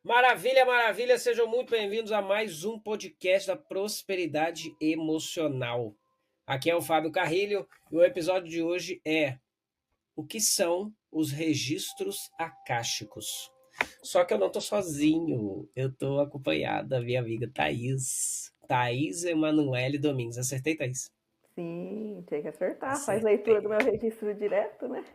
Maravilha, maravilha! Sejam muito bem-vindos a mais um podcast da Prosperidade Emocional. Aqui é o Fábio Carrilho e o episódio de hoje é o que são os registros akáshicos. Só que eu não estou sozinho, eu estou acompanhado da minha amiga Thaís. Thaís Emanuele Domingues. Acertei, Thaís? Sim, tem que acertar. Faz leitura do Acertei. meu registro direto, né?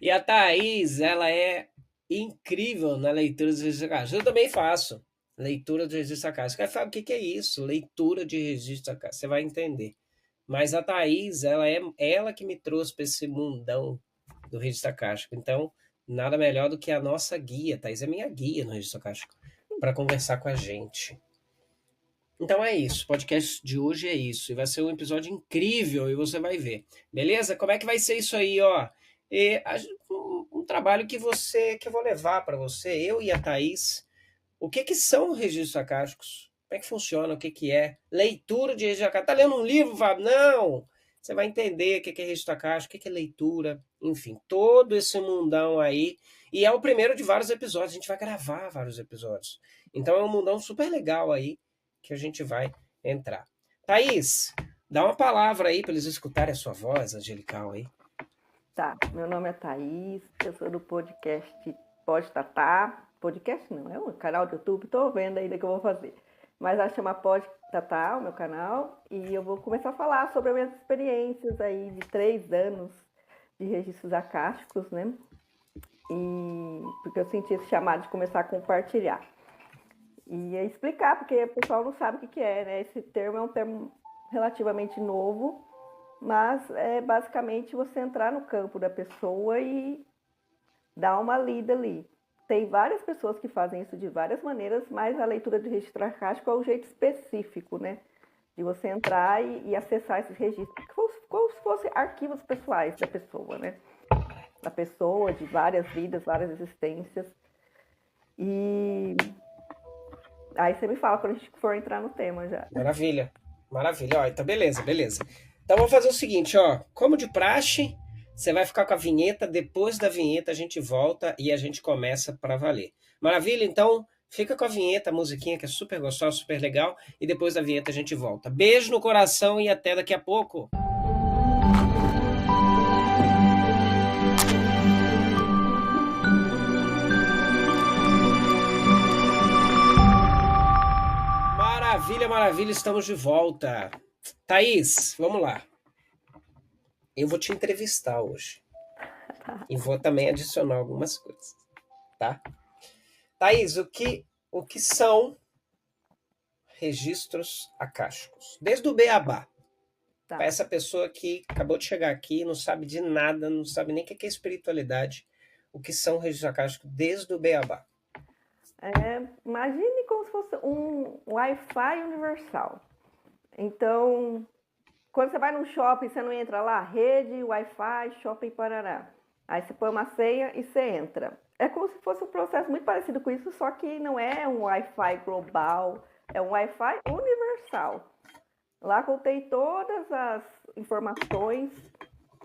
E a Thaís, ela é incrível na leitura dos registros acásticos. Eu também faço leitura de registro acástico. Aí fala, o que que é isso? Leitura de registro acástico. Você vai entender. Mas a Thaís, ela é ela que me trouxe para esse mundão do registro acástico. Então, nada melhor do que a nossa guia. Thaís é minha guia no registro acástico para conversar com a gente. Então é isso. O podcast de hoje é isso. E vai ser um episódio incrível e você vai ver. Beleza? Como é que vai ser isso aí, ó? Um trabalho que eu vou levar para você, eu e a Thaís. O que que são registros acásticos? Como é que funciona? O que que é? Leitura de registro acástico. Tá lendo um livro, Fábio? Não! Você vai entender o que é registro acástico, o que é leitura, enfim, todo esse mundão aí. E é o primeiro de vários episódios. A gente vai gravar vários episódios. Então é um mundão super legal aí que a gente vai entrar. Thaís, dá uma palavra aí para eles escutarem a sua voz angelical aí. Tá, meu nome é Thaís, eu sou do podcast Pode Tatá. Podcast não, é um canal do YouTube, tô vendo ainda que eu vou fazer. Mas vai chamar Pode Tatá, o meu canal, e eu vou começar a falar sobre as minhas experiências aí de 3 anos de registros acásticos, né? E porque eu senti esse chamado de começar a compartilhar. E explicar, porque o pessoal não sabe o que é, né? Esse termo é um termo relativamente novo, mas é basicamente você entrar no campo da pessoa e dar uma lida ali. Tem várias pessoas que fazem isso de várias maneiras, mas a leitura de registro acástico é um jeito específico, né? De você entrar e acessar esses registros, como se fossem arquivos pessoais da pessoa, né? Da pessoa, de várias vidas, várias existências. E aí você me fala quando a gente for entrar no tema já. Maravilha, maravilha. Ó, então beleza, beleza. Então vamos fazer o seguinte, ó. Como de praxe, você vai ficar com a vinheta. Depois da vinheta a gente volta e a gente começa para valer. Maravilha? Então fica com a vinheta, a musiquinha que é super gostosa, super legal. E depois da vinheta a gente volta. Beijo no coração e até daqui a pouco. Maravilha, maravilha, estamos de volta. Thaís, vamos lá. Eu vou te entrevistar hoje. E vou também adicionar algumas coisas, tá? Thaís, o que são registros acásticos? Desde o beabá, para Tá. essa pessoa que acabou de chegar aqui, não sabe de nada, não sabe nem o que é espiritualidade, o que são registros acásticos desde o beabá. Imagine como se fosse um Wi-Fi universal. Então, quando você vai num shopping, você não entra lá, rede, Wi-Fi, shopping Parará. Aí você põe uma senha e você entra. É como se fosse um processo muito parecido com isso, só que não é um Wi-Fi global, é um Wi-Fi universal. Lá contém todas as informações,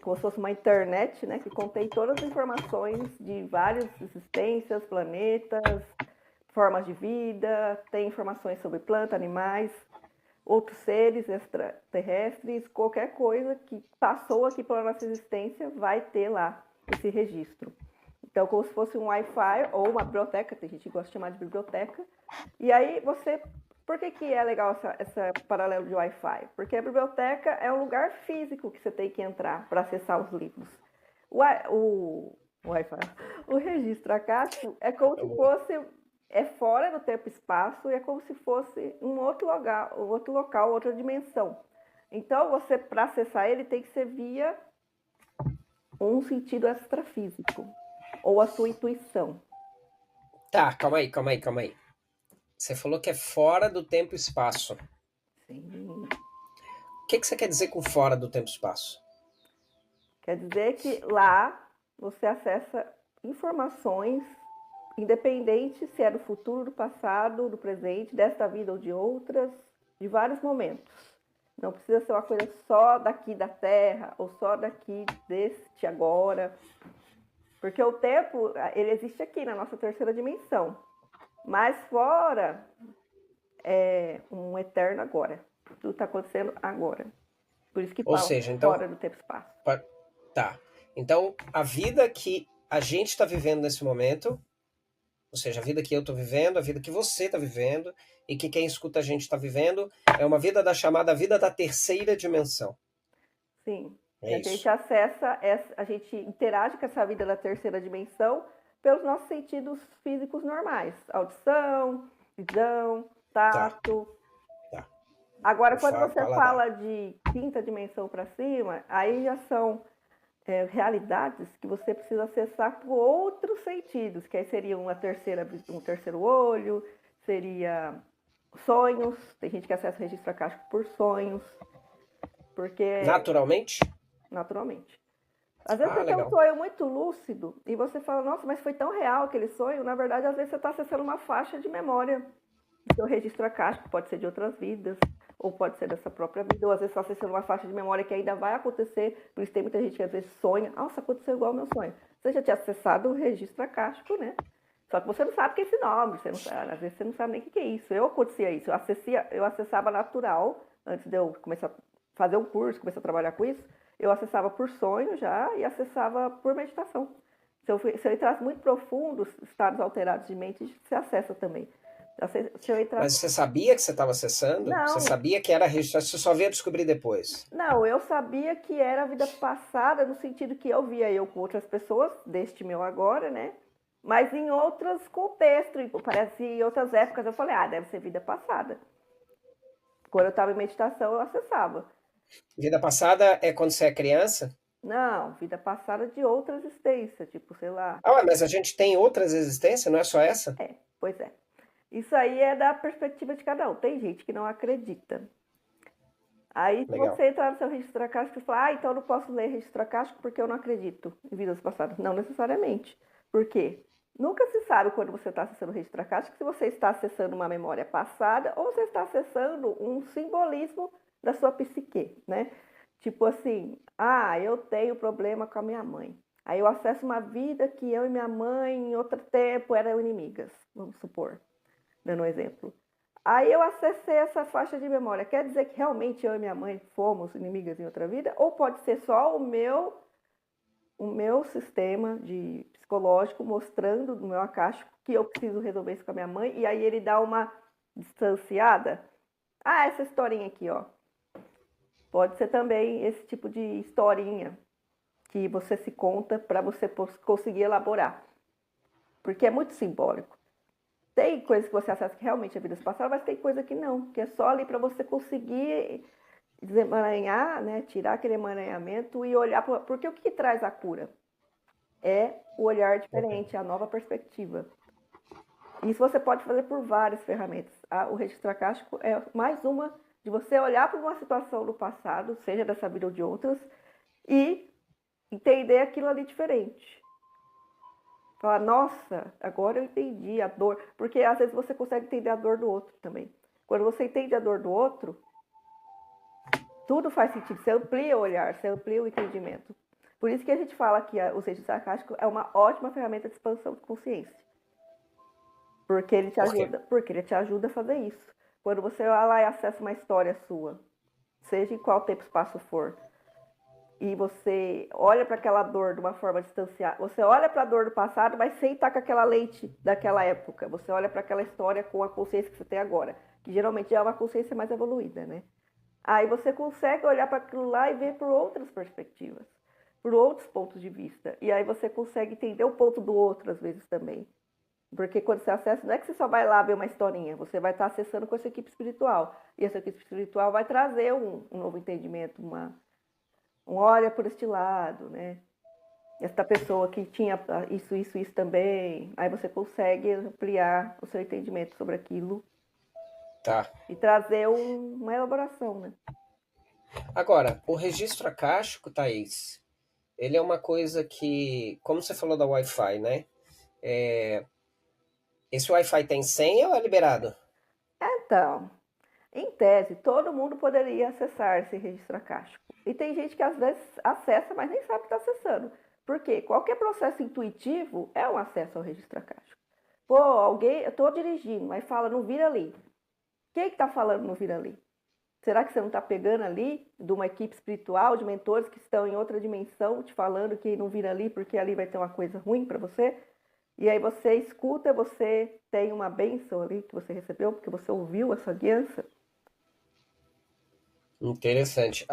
como se fosse uma internet, né, que contém todas as informações de várias existências, planetas, formas de vida, tem informações sobre plantas, animais, outros seres extraterrestres, qualquer coisa que passou aqui pela nossa existência vai ter lá esse registro. Então, como se fosse um Wi-Fi ou uma biblioteca, tem gente que gosta de chamar de biblioteca. E aí você. Por que é legal essa paralelo de Wi-Fi? Porque a biblioteca é um lugar físico que você tem que entrar para acessar os livros. O Wi-Fi, o registro acástico é como se fosse fora do tempo e espaço e é como se fosse um outro local, outra dimensão. Então, você, para acessar ele, tem que ser via um sentido extrafísico ou a sua intuição. Tá, calma aí, calma aí, calma aí. Você falou que é fora do tempo e espaço. Sim. O que você quer dizer com fora do tempo e espaço? Quer dizer que lá você acessa informações, independente se é do futuro, do passado, do presente, desta vida ou de outras, de vários momentos. Não precisa ser uma coisa só daqui da Terra ou só daqui deste agora. Porque o tempo, ele existe aqui na nossa terceira dimensão. Mas fora é um eterno agora. Tudo está acontecendo agora. Por isso que Ou fala seja, então, fora do tempo e espaço. tá. Então, a vida que a gente está vivendo nesse momento, ou seja, a vida que eu estou vivendo, a vida que você está vivendo e que quem escuta a gente está vivendo, é uma vida da chamada vida da terceira dimensão. Sim. É A gente isso. acessa, a gente interage com essa vida da terceira dimensão pelos nossos sentidos físicos normais. Audição, visão, Tá, tato. tá. Agora, quando Olfato, você paladar. fala de quinta dimensão para cima, aí já são realidades que você precisa acessar por outros sentidos, que aí seria um terceiro olho, seria sonhos, tem gente que acessa o registro acástico por sonhos, porque Naturalmente? naturalmente. Às vezes Ah, você tem um legal. sonho muito lúcido e você fala, nossa, mas foi tão real aquele sonho. Na verdade, às vezes você está acessando uma faixa de memória do seu registro acástico, pode ser de outras vidas, ou pode ser dessa própria vida, ou às vezes está acessando uma faixa de memória que ainda vai acontecer. Por isso tem muita gente que às vezes sonha, nossa, aconteceu igual ao meu sonho. Você já tinha acessado o registro acástico, né? Só que você não sabe o que é esse nome, você não sabe, às vezes você não sabe nem o que é isso. Eu acontecia isso, eu acessava natural, antes de eu começar a fazer um curso, começar a trabalhar com isso, eu acessava por sonho já e acessava por meditação. Se eu entrasse muito profundo, estados alterados de mente, você acessa também. Se eu entrasse... Mas você sabia que você estava acessando? Você Não, sabia que era registro? Você só veio descobrir depois? não, eu sabia que era a vida passada, no sentido que eu via eu com outras pessoas, deste meu agora, né? Mas em outros contextos, parece em outras épocas, eu falei, deve ser vida passada. Quando eu estava em meditação, eu acessava. Vida passada é quando você é criança? Não, vida passada de outra existência, tipo, sei lá. Ah, mas a gente tem outras existências, não é só essa? Pois é. Isso aí é da perspectiva de cada um. Tem gente que não acredita. Aí, se Legal. você entrar no seu registro acástico e falar, então eu não posso ler registro acástico porque eu não acredito em vidas passadas. Não necessariamente. Por quê? Nunca se sabe quando você está acessando o registro acástico se você está acessando uma memória passada ou você está acessando um simbolismo da sua psique, né? Tipo assim, eu tenho problema com a minha mãe. Aí eu acesso uma vida que eu e minha mãe, em outro tempo, eram inimigas, vamos supor, dando um exemplo. Aí eu acessei essa faixa de memória. Quer dizer que realmente eu e minha mãe fomos inimigas em outra vida? Ou pode ser só o meu sistema de psicológico mostrando no meu acástico que eu preciso resolver isso com a minha mãe, e aí ele dá uma distanciada? Essa historinha aqui, ó. Pode ser também esse tipo de historinha que você se conta para você conseguir elaborar. Porque é muito simbólico. Tem coisa que você acessa que realmente é vidas passadas, mas tem coisa que não, que é só ali para você conseguir desemaranhar, né, tirar aquele emaranhamento e olhar porque o que traz a cura é o olhar diferente, a nova perspectiva. Isso você pode fazer por várias ferramentas. O registro acástico é mais uma de você olhar para uma situação do passado, seja dessa vida ou de outras, e entender aquilo ali diferente. Falar, nossa, agora eu entendi a dor. Porque às vezes você consegue entender a dor do outro também. Quando você entende a dor do outro, tudo faz sentido. Você amplia o olhar, você amplia o entendimento. Por isso que a gente fala que o registro acástico é uma ótima ferramenta de expansão de consciência. Porque ele te Por quê? ajuda, porque ele te ajuda a fazer isso. Quando você vai lá e acessa uma história sua, seja em qual tempo e espaço for, e você olha para aquela dor de uma forma distanciada, você olha para a dor do passado, mas sem estar com aquela lente daquela época. Você olha para aquela história com a consciência que você tem agora, que geralmente é uma consciência mais evoluída, né? Aí você consegue olhar para aquilo lá e ver por outras perspectivas, por outros pontos de vista. E aí você consegue entender o ponto do outro, às vezes, também. Porque quando você acessa, não é que você só vai lá ver uma historinha, você vai estar acessando com essa equipe espiritual. E essa equipe espiritual vai trazer um novo entendimento, olha por este lado, né? Esta pessoa que tinha isso também. Aí você consegue ampliar o seu entendimento sobre aquilo. Tá. E trazer uma elaboração, né? Agora, o registro acástico, Thaís, ele é uma coisa que, como você falou da Wi-Fi, né? Esse Wi-Fi tem senha ou é liberado? Então, em tese, todo mundo poderia acessar esse registro acástico. E tem gente que às vezes acessa, mas nem sabe que está acessando. Por quê? Qualquer processo intuitivo é um acesso ao registro acástico. Pô, alguém, eu estou dirigindo, mas fala, não vira ali. Quem que está falando não vira ali? Será que você não está pegando ali de uma equipe espiritual, de mentores que estão em outra dimensão, te falando que não vira ali porque ali vai ter uma coisa ruim para você? E aí você escuta, você tem uma bênção ali que você recebeu porque você ouviu essa guiança? Interessante.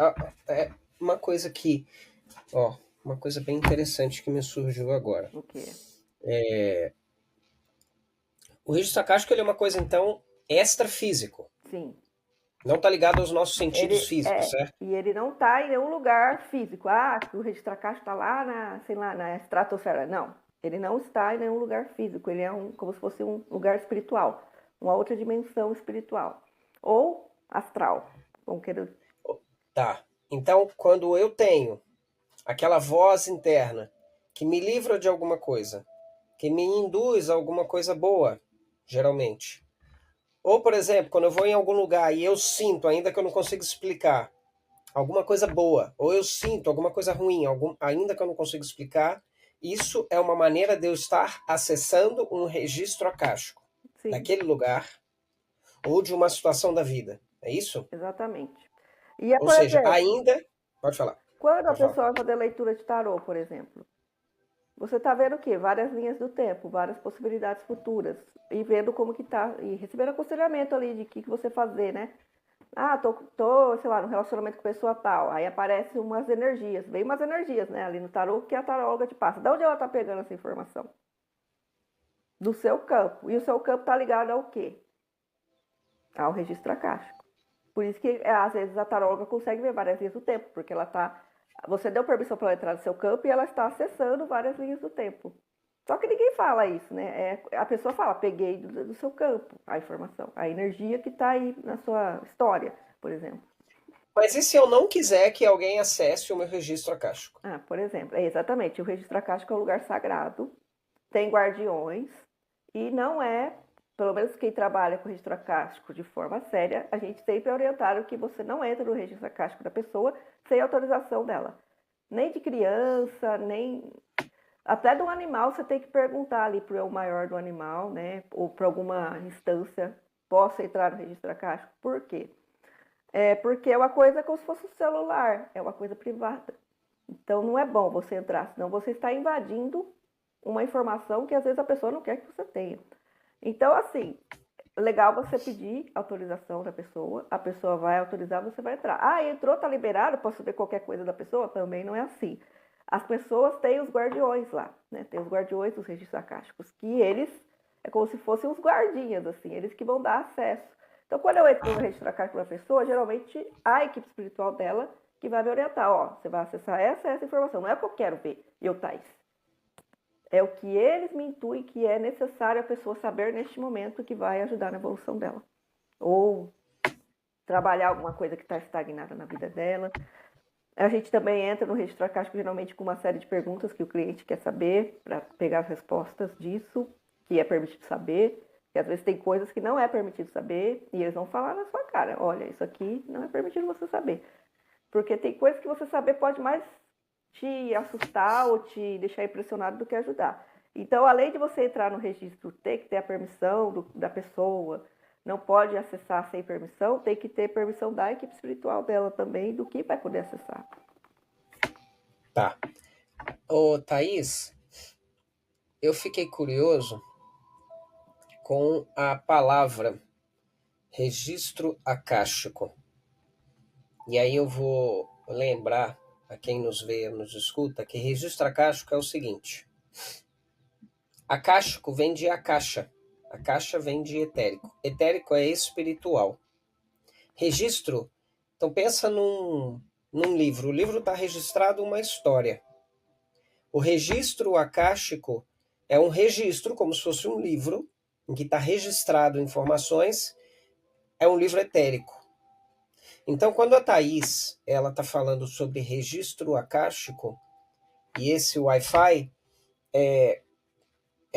É uma coisa que, ó, uma coisa bem interessante que me surgiu agora. O quê? O registro acástico ele é uma coisa, então, extrafísico. Sim. Não está ligado aos nossos sentidos Ele físicos, certo? e ele não está em nenhum lugar físico. Ah, o registro acástico está lá na, sei lá, na estratosfera. Não, ele não está em nenhum lugar físico. Ele é como se fosse um lugar espiritual, uma outra dimensão espiritual ou astral. Vamos querer. Tá. Então, quando eu tenho aquela voz interna que me livra de alguma coisa, que me induz a alguma coisa boa, geralmente. Ou, por exemplo, quando eu vou em algum lugar e eu sinto, ainda que eu não consiga explicar, alguma coisa boa, ou eu sinto alguma coisa ruim, ainda que eu não consiga explicar, isso é uma maneira de eu estar acessando um registro acástico Sim, daquele lugar ou de uma situação da vida. É isso? exatamente. E é, Ou por seja, exemplo, ainda. Pode falar. quando a Pode falar. pessoa vai fazer leitura de tarô, por exemplo, você está vendo o quê? Várias linhas do tempo, várias possibilidades futuras. E vendo como que tá. E recebendo aconselhamento ali de que você fazer, né? Ah, tô, sei lá, no relacionamento com pessoa tal. Aí aparecem umas energias. Vem umas energias, né? Ali no tarô que a taróloga te passa. De onde ela tá pegando essa informação? Do seu campo. E o seu campo tá ligado ao quê? Ao registro acástico. Por isso que, às vezes, a taróloga consegue ver várias linhas do tempo. Porque ela tá... Você deu permissão para ela entrar no seu campo e ela está acessando várias linhas do tempo. Só que ninguém fala isso, né? A pessoa fala, peguei do seu campo a informação, a energia que está aí na sua história, por exemplo. Mas e se eu não quiser que alguém acesse o meu registro acástico? Ah, por exemplo, exatamente, o registro acástico é um lugar sagrado, tem guardiões e não é, pelo menos quem trabalha com registro acástico de forma séria, a gente sempre é orientado que você não entra no registro acástico da pessoa sem autorização dela. Nem de criança, nem até do animal você tem que perguntar ali para o maior do animal, né? Ou para alguma instância, posso entrar no registro acástico? Por quê? Porque é uma coisa como se fosse um celular, é uma coisa privada. Então não é bom você entrar, senão você está invadindo uma informação que às vezes a pessoa não quer que você tenha. Então, assim, legal você pedir autorização da pessoa, a pessoa vai autorizar, você vai entrar. Ah, entrou, tá liberado, posso saber qualquer coisa da pessoa? Também não é assim. As pessoas têm os guardiões lá, né? Tem os guardiões dos registros acásticos, que eles é como se fossem os guardinhas, assim, eles que vão dar acesso. Então, quando eu entro no registro acástico da pessoa, geralmente a equipe espiritual dela que vai me orientar, ó, você vai acessar essa informação, não é o que eu quero ver, Thais. É o que eles me intuem que é necessário a pessoa saber neste momento que vai ajudar na evolução dela. Ou trabalhar alguma coisa que está estagnada na vida dela. A gente também entra no registro acástico geralmente com uma série de perguntas que o cliente quer saber para pegar as respostas disso, que é permitido saber. Que às vezes tem coisas que não é permitido saber e eles vão falar na sua cara, olha, isso aqui não é permitido você saber. Porque tem coisas que você saber pode mais te assustar ou te deixar impressionado do que ajudar. Então, além de você entrar no registro, tem que ter a permissão da pessoa, não pode acessar sem permissão, tem que ter permissão da equipe espiritual dela também, do que vai poder acessar. Tá. Ô, Thaís, eu fiquei curioso com a palavra registro acástico. E aí eu vou lembrar a quem nos vê, nos escuta, que registro acástico é o seguinte. Acástico vem de acaixa. Acaixa vem de etérico. Etérico é espiritual. Registro, então pensa num livro. O livro está registrado uma história. O registro acástico é um registro, como se fosse um livro, em que está registrado informações, é um livro etérico. Então, quando a Thaís ela está falando sobre registro acástico, e esse Wi-Fi é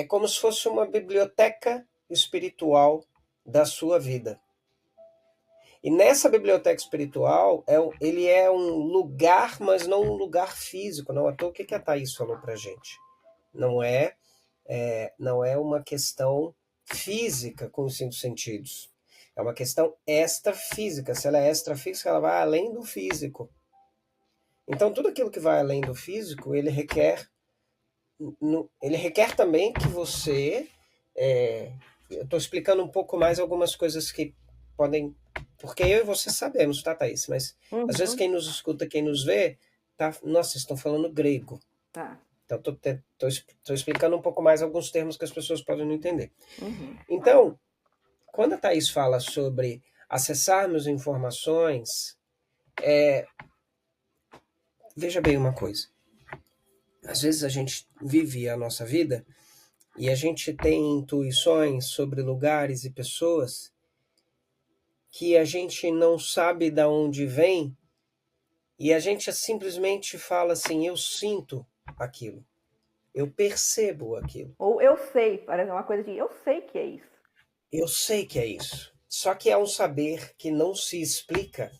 como se fosse uma biblioteca espiritual da sua vida. E nessa biblioteca espiritual, ele é um lugar, mas não um lugar físico. Não à toa, o que a Thaís falou para a gente? Não não é uma questão física com os 5 sentidos. É uma questão extrafísica. Se ela é extrafísica, ela vai além do físico. Então, tudo aquilo que vai além do físico, ele requer também que você... eu estou explicando um pouco mais algumas coisas que podem... Porque eu e você sabemos, tá, Thaís? Mas às vezes quem nos escuta, quem nos vê, tá... Nossa, estão falando grego. Tá. Então, estou explicando um pouco mais alguns termos que as pessoas podem não entender. Então, quando a Thaís fala sobre acessarmos informações, veja bem uma coisa. Às vezes a gente vive a nossa vida e a gente tem intuições sobre lugares e pessoas que a gente não sabe de onde vem e a gente simplesmente fala assim, eu sinto aquilo. Eu percebo aquilo. Ou eu sei, parece uma coisa de eu sei que é isso. Eu sei que é isso. Só que é um saber que não se explica.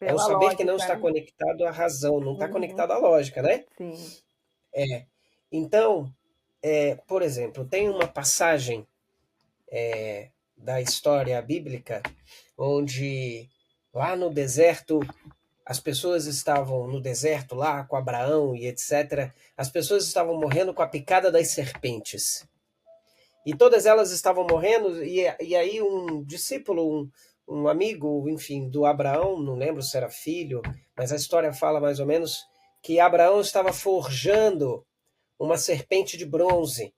É um Pela saber que não lógica, está né? conectado à razão, não está conectado à lógica, né? Sim. Então, por exemplo, tem uma passagem da história bíblica onde lá no deserto as pessoas estavam no deserto lá com Abraão e etc. As pessoas estavam morrendo com a picada das serpentes. E todas elas estavam morrendo, e aí um discípulo, um amigo, enfim, do Abraão, não lembro se era filho, mas a história fala mais ou menos que Abraão estava forjando uma serpente de bronze.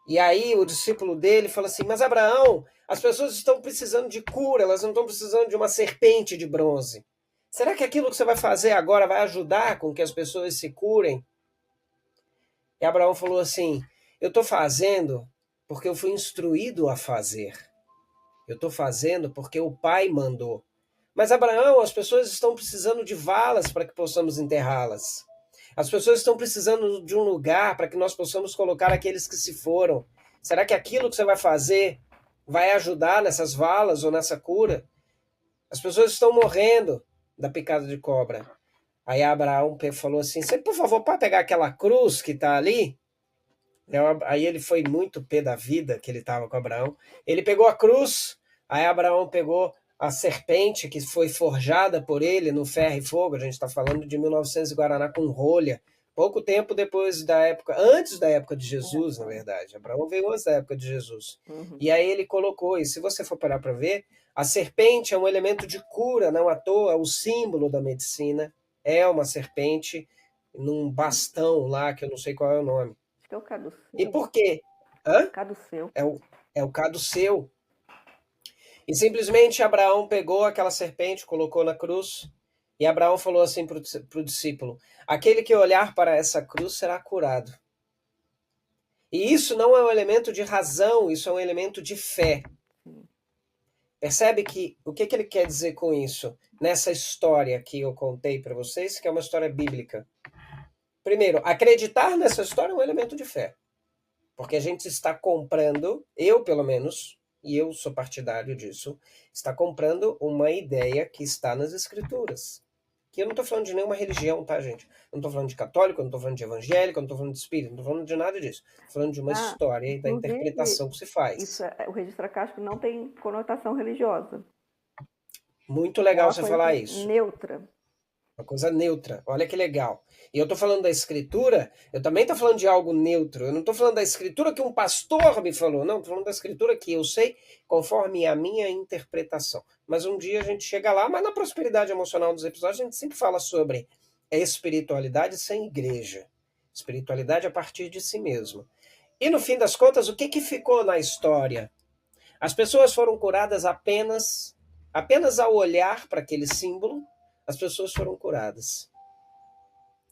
E aí o discípulo dele fala assim, mas Abraão, as pessoas estão precisando de cura, elas não estão precisando de uma serpente de bronze. Será que aquilo que você vai fazer agora vai ajudar com que as pessoas se curem? E Abraão falou assim, eu estou fazendo porque eu fui instruído a fazer. Eu estou fazendo porque o Pai mandou. Mas Abraão, as pessoas estão precisando de valas para que possamos enterrá-las. As pessoas estão precisando de um lugar para que nós possamos colocar aqueles que se foram. Será que aquilo que você vai fazer vai ajudar nessas valas ou nessa cura? As pessoas estão morrendo da picada de cobra. Aí Abraão falou assim, você por favor pode pegar aquela cruz que está ali? Aí ele foi muito pé da vida que ele estava com Abraão. Ele pegou a cruz, aí Abraão pegou a serpente que foi forjada por ele no ferro e fogo. A gente está falando de 1900 Guaraná com rolha. Pouco tempo depois da época, antes da época de Jesus, na verdade. Abraão veio antes da época de Jesus. E aí ele colocou, e se você for parar para ver, a serpente é um elemento de cura, não à toa, o símbolo da medicina é uma serpente num bastão lá, que eu não sei qual é o nome. Acho que é o caduceu. E por quê? Hã? Caduceu. É o caduceu. E simplesmente Abraão pegou aquela serpente, colocou na cruz, e Abraão falou assim para o discípulo, aquele que olhar para essa cruz será curado. E isso não é um elemento de razão, isso é um elemento de fé. Percebe que o que ele quer dizer com isso? Nessa história que eu contei para vocês, que é uma história bíblica. Primeiro, acreditar nessa história é um elemento de fé. Porque a gente está comprando, eu pelo menos, e eu sou partidário disso, está comprando uma ideia que está nas escrituras. Que eu não estou falando de nenhuma religião, tá, gente? Eu não estou falando de católico, eu não estou falando de evangélico, eu não estou falando de espírito, não estou falando de nada disso. Estou falando de uma história e da interpretação que se faz. Isso, o registro acástico não tem conotação religiosa. Muito legal você falar isso. Neutra. Uma coisa neutra. Olha que legal. E eu estou falando da escritura, eu também estou falando de algo neutro. Eu não estou falando da escritura que um pastor me falou, não. Estou falando da escritura que eu sei conforme a minha interpretação. Mas um dia a gente chega lá, mas na prosperidade emocional dos episódios a gente sempre fala sobre espiritualidade sem igreja. Espiritualidade a partir de si mesmo. E no fim das contas, o que ficou na história? As pessoas foram curadas apenas ao olhar para aquele símbolo, as pessoas foram curadas.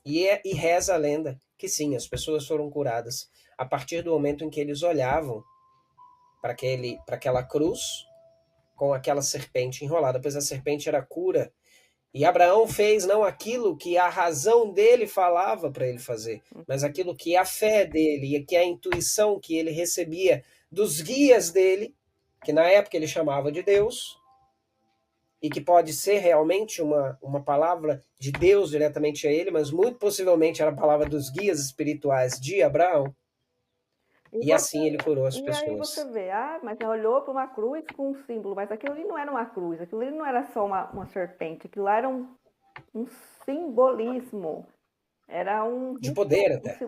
E reza a lenda que sim, as pessoas foram curadas a partir do momento em que eles olhavam para aquela cruz com aquela serpente enrolada, pois a serpente era cura. E Abraão fez não aquilo que a razão dele falava para ele fazer, mas aquilo que a fé dele e que a intuição que ele recebia dos guias dele, que na época ele chamava de Deus, e que pode ser realmente uma palavra de Deus diretamente a ele, mas muito possivelmente era a palavra dos guias espirituais de Abraão, E, e você, assim ele curou as e aí você pessoas. vê, mas olhou para uma cruz com um símbolo, mas aquilo ali não era uma cruz, aquilo ali não era só uma serpente, aquilo lá era um simbolismo. Era De poder até.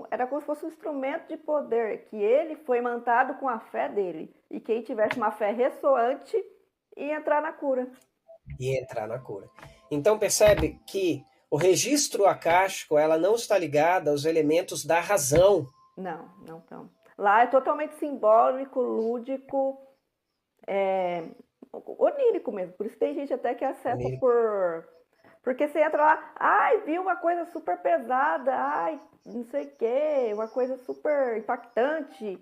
era como se fosse um instrumento de poder, que ele foi mantado com a fé dele. E quem tivesse uma fé ressoante ia entrar na cura. E entrar na cura. Então percebe que o registro acástico ela não está ligada aos elementos da razão. Não, não estão. Lá é totalmente simbólico, lúdico, onírico mesmo. Por isso tem gente até que acessa porque você entra lá, viu uma coisa super pesada, não sei o quê, uma coisa super impactante.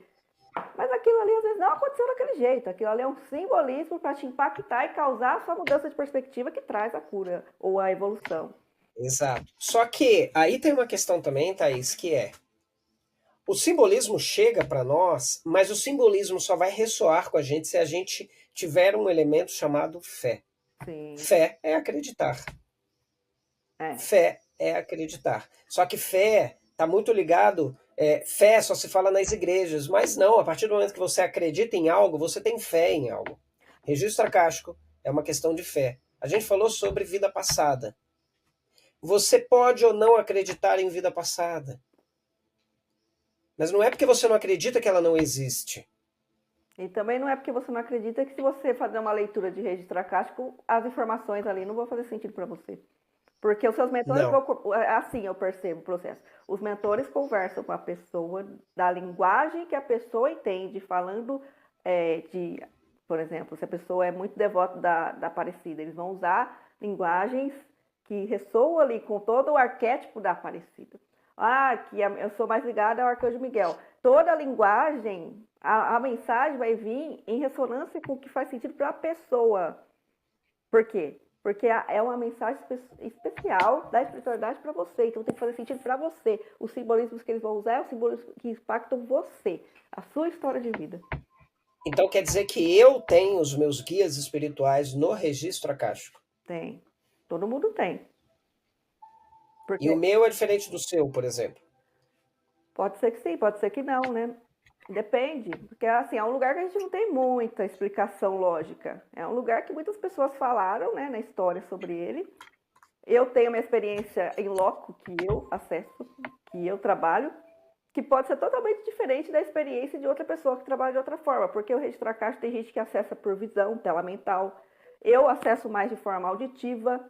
Mas aquilo ali às vezes não aconteceu daquele jeito. Aquilo ali é um simbolismo para te impactar e causar a sua mudança de perspectiva que traz a cura ou a evolução. Exato. Só que aí tem uma questão também, Thaís, que é o simbolismo chega para nós, mas o simbolismo só vai ressoar com a gente se a gente tiver um elemento chamado fé. Sim. Fé é acreditar. Fé é acreditar. Só que fé está muito ligado. Fé só se fala nas igrejas, mas não, a partir do momento que você acredita em algo, você tem fé em algo. Registro acástico é uma questão de fé. A gente falou sobre vida passada. Você pode ou não acreditar em vida passada. Mas não é porque você não acredita que ela não existe. E também não é porque você não acredita que se você fazer uma leitura de registro acástico, as informações ali não vão fazer sentido para você. Porque os seus mentores vão. Assim eu percebo o processo. Os mentores conversam com a pessoa da linguagem que a pessoa entende, falando por exemplo, se a pessoa é muito devota da Aparecida, eles vão usar linguagens que ressoam ali com todo o arquétipo da Aparecida. Eu sou mais ligada ao Arcanjo Miguel. Toda a linguagem, a mensagem vai vir em ressonância com o que faz sentido para a pessoa. Por quê? Porque é uma mensagem especial da espiritualidade para você. Então tem que fazer sentido para você. Os simbolismos que eles vão usar é os simbolismos que impactam você, a sua história de vida. Então quer dizer que eu tenho os meus guias espirituais no registro acástico? Tem. Todo mundo tem. E o meu é diferente do seu, por exemplo? Pode ser que sim, pode ser que não, né? Depende, porque assim, é um lugar que a gente não tem muita explicação lógica. É um lugar que muitas pessoas falaram, né, na história sobre ele. Eu tenho uma experiência em loco que eu acesso, que eu trabalho, que pode ser totalmente diferente da experiência de outra pessoa que trabalha de outra forma, porque o registro acástico tem gente que acessa por visão, tela mental. Eu acesso mais de forma auditiva,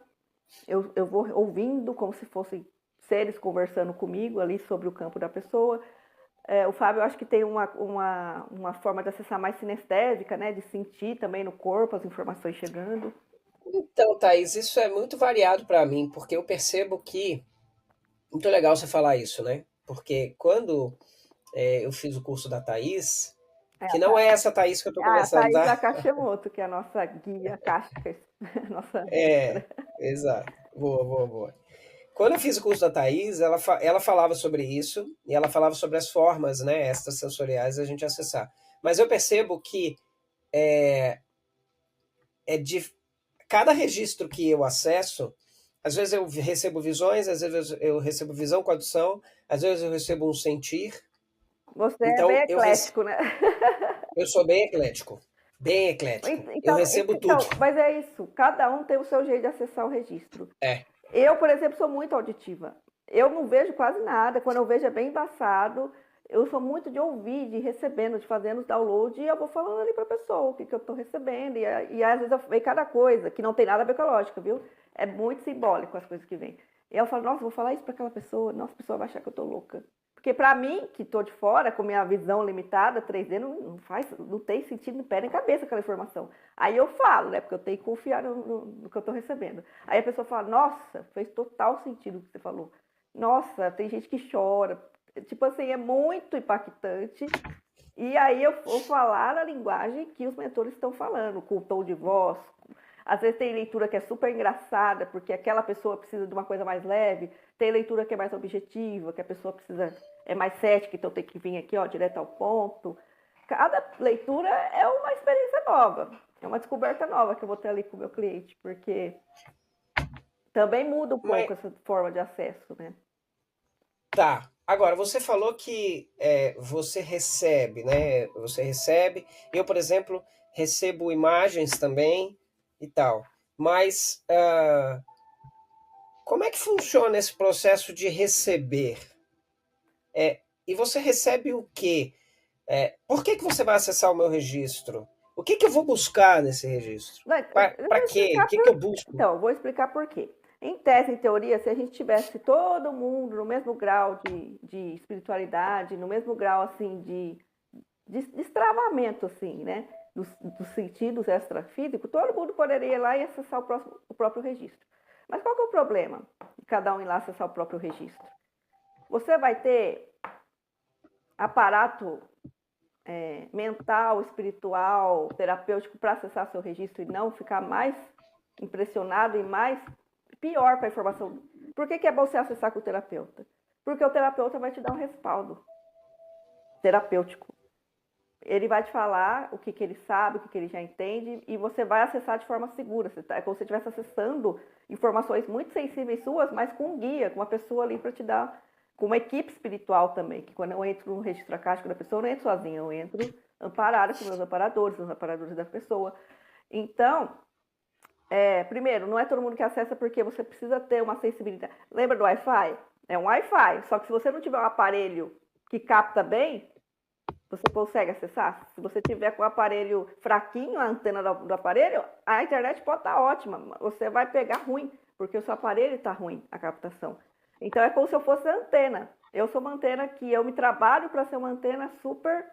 eu vou ouvindo como se fossem seres conversando comigo ali sobre o campo da pessoa. O Fábio, eu acho que tem uma forma de acessar mais sinestésica, né? De sentir também no corpo as informações chegando. Então, Thaís, isso é muito variado para mim, porque eu percebo que... Muito legal você falar isso, né? Porque quando eu fiz o curso da Thaís, que não é essa Thaís que eu estou conversando, Thaís tá? Akashimoto, que é a nossa guia akáshica, nossa... Exato. Boa. Quando eu fiz o curso da Thaís, ela falava sobre isso, e ela falava sobre as formas, né, extrasensoriais da gente acessar. Mas eu percebo que de cada registro que eu acesso, às vezes eu recebo visões, às vezes eu recebo visão com audição, às vezes eu recebo um sentir. Você Então, é bem eclético, né? Eu sou bem eclético. Bem eclético. Eu recebo tudo. Mas é isso. Cada um tem o seu jeito de acessar o registro. Eu, por exemplo, sou muito auditiva. Eu não vejo quase nada. Quando eu vejo é bem embaçado. Eu sou muito de ouvir, de recebendo, de fazendo os downloads, e eu vou falando ali para a pessoa o que eu estou recebendo. E às vezes eu vejo cada coisa, que não tem nada a ver com a lógica, viu? É muito simbólico as coisas que vêm. E eu falo, nossa, vou falar isso para aquela pessoa, nossa, a pessoa vai achar que eu estou louca. Porque para mim, que estou de fora, com minha visão limitada, 3D, não tem sentido, não pé nem cabeça aquela informação. Aí eu falo, né? Porque eu tenho que confiar no que eu estou recebendo. Aí a pessoa fala, nossa, fez total sentido o que você falou. Nossa, tem gente que chora. Tipo assim, é muito impactante. E aí eu vou falar na linguagem que os mentores estão falando, com o tom de voz. Às vezes tem leitura que é super engraçada, porque aquela pessoa precisa de uma coisa mais leve. Tem leitura que é mais objetiva, que a pessoa é mais cética, então tem que vir aqui, ó, direto ao ponto. Cada leitura é uma experiência nova. É uma descoberta nova que eu vou ter ali com o meu cliente, porque também muda um Mas pouco essa forma de acesso, né? tá. Agora, você falou que você recebe, né? Você recebe. Eu, por exemplo, recebo imagens também e tal. Mas como é que funciona esse processo de receber? E você recebe o quê? Por que que você vai acessar o meu registro? O que que eu vou buscar nesse registro? Não, eu Para vou quê? O explicar que que eu busco? Então, eu vou explicar por quê. Em tese, em teoria, se a gente tivesse todo mundo no mesmo grau de espiritualidade, no mesmo grau, assim, de destravamento, assim, né? Dos sentidos extrafísicos, todo mundo poderia ir lá e acessar o próprio registro. Mas qual que é o problema de cada um ir lá acessar o próprio registro? Você vai ter aparato mental, espiritual, terapêutico para acessar seu registro e não ficar mais impressionado e mais pior com a informação. Por que é bom você acessar com o terapeuta? Porque o terapeuta vai te dar um respaldo terapêutico. Ele vai te falar o que ele sabe, o que ele já entende, e você vai acessar de forma segura. É como se você estivesse acessando informações muito sensíveis suas, mas com um guia, com uma pessoa ali para te dar, com uma equipe espiritual também. Que quando eu entro no registro acástico da pessoa, eu não entro sozinha, eu entro amparada com meus amparadores, os amparadores da pessoa. Então, primeiro, não é todo mundo que acessa porque você precisa ter uma sensibilidade. Lembra do Wi-Fi? É um Wi-Fi, só que se você não tiver um aparelho que capta bem, você consegue acessar? Se você tiver com o aparelho fraquinho, a antena do aparelho, a internet pode estar ótima. Você vai pegar ruim, porque o seu aparelho está ruim, a captação. Então é como se eu fosse a antena. Eu sou uma antena que eu me trabalho para ser uma antena super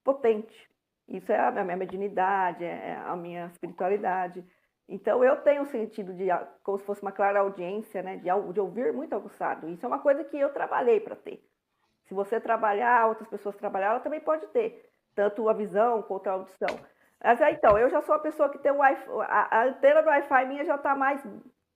potente. Isso é a minha mediunidade, é a minha espiritualidade. Então eu tenho um sentido de como se fosse uma clara audiência, né? De ouvir muito aguçado. Isso é uma coisa que eu trabalhei para ter. Se você trabalhar, outras pessoas trabalhar, ela também pode ter, tanto a visão quanto a audição. Mas então, eu já sou a pessoa que tem o Wi-Fi, a antena do Wi-Fi minha já está mais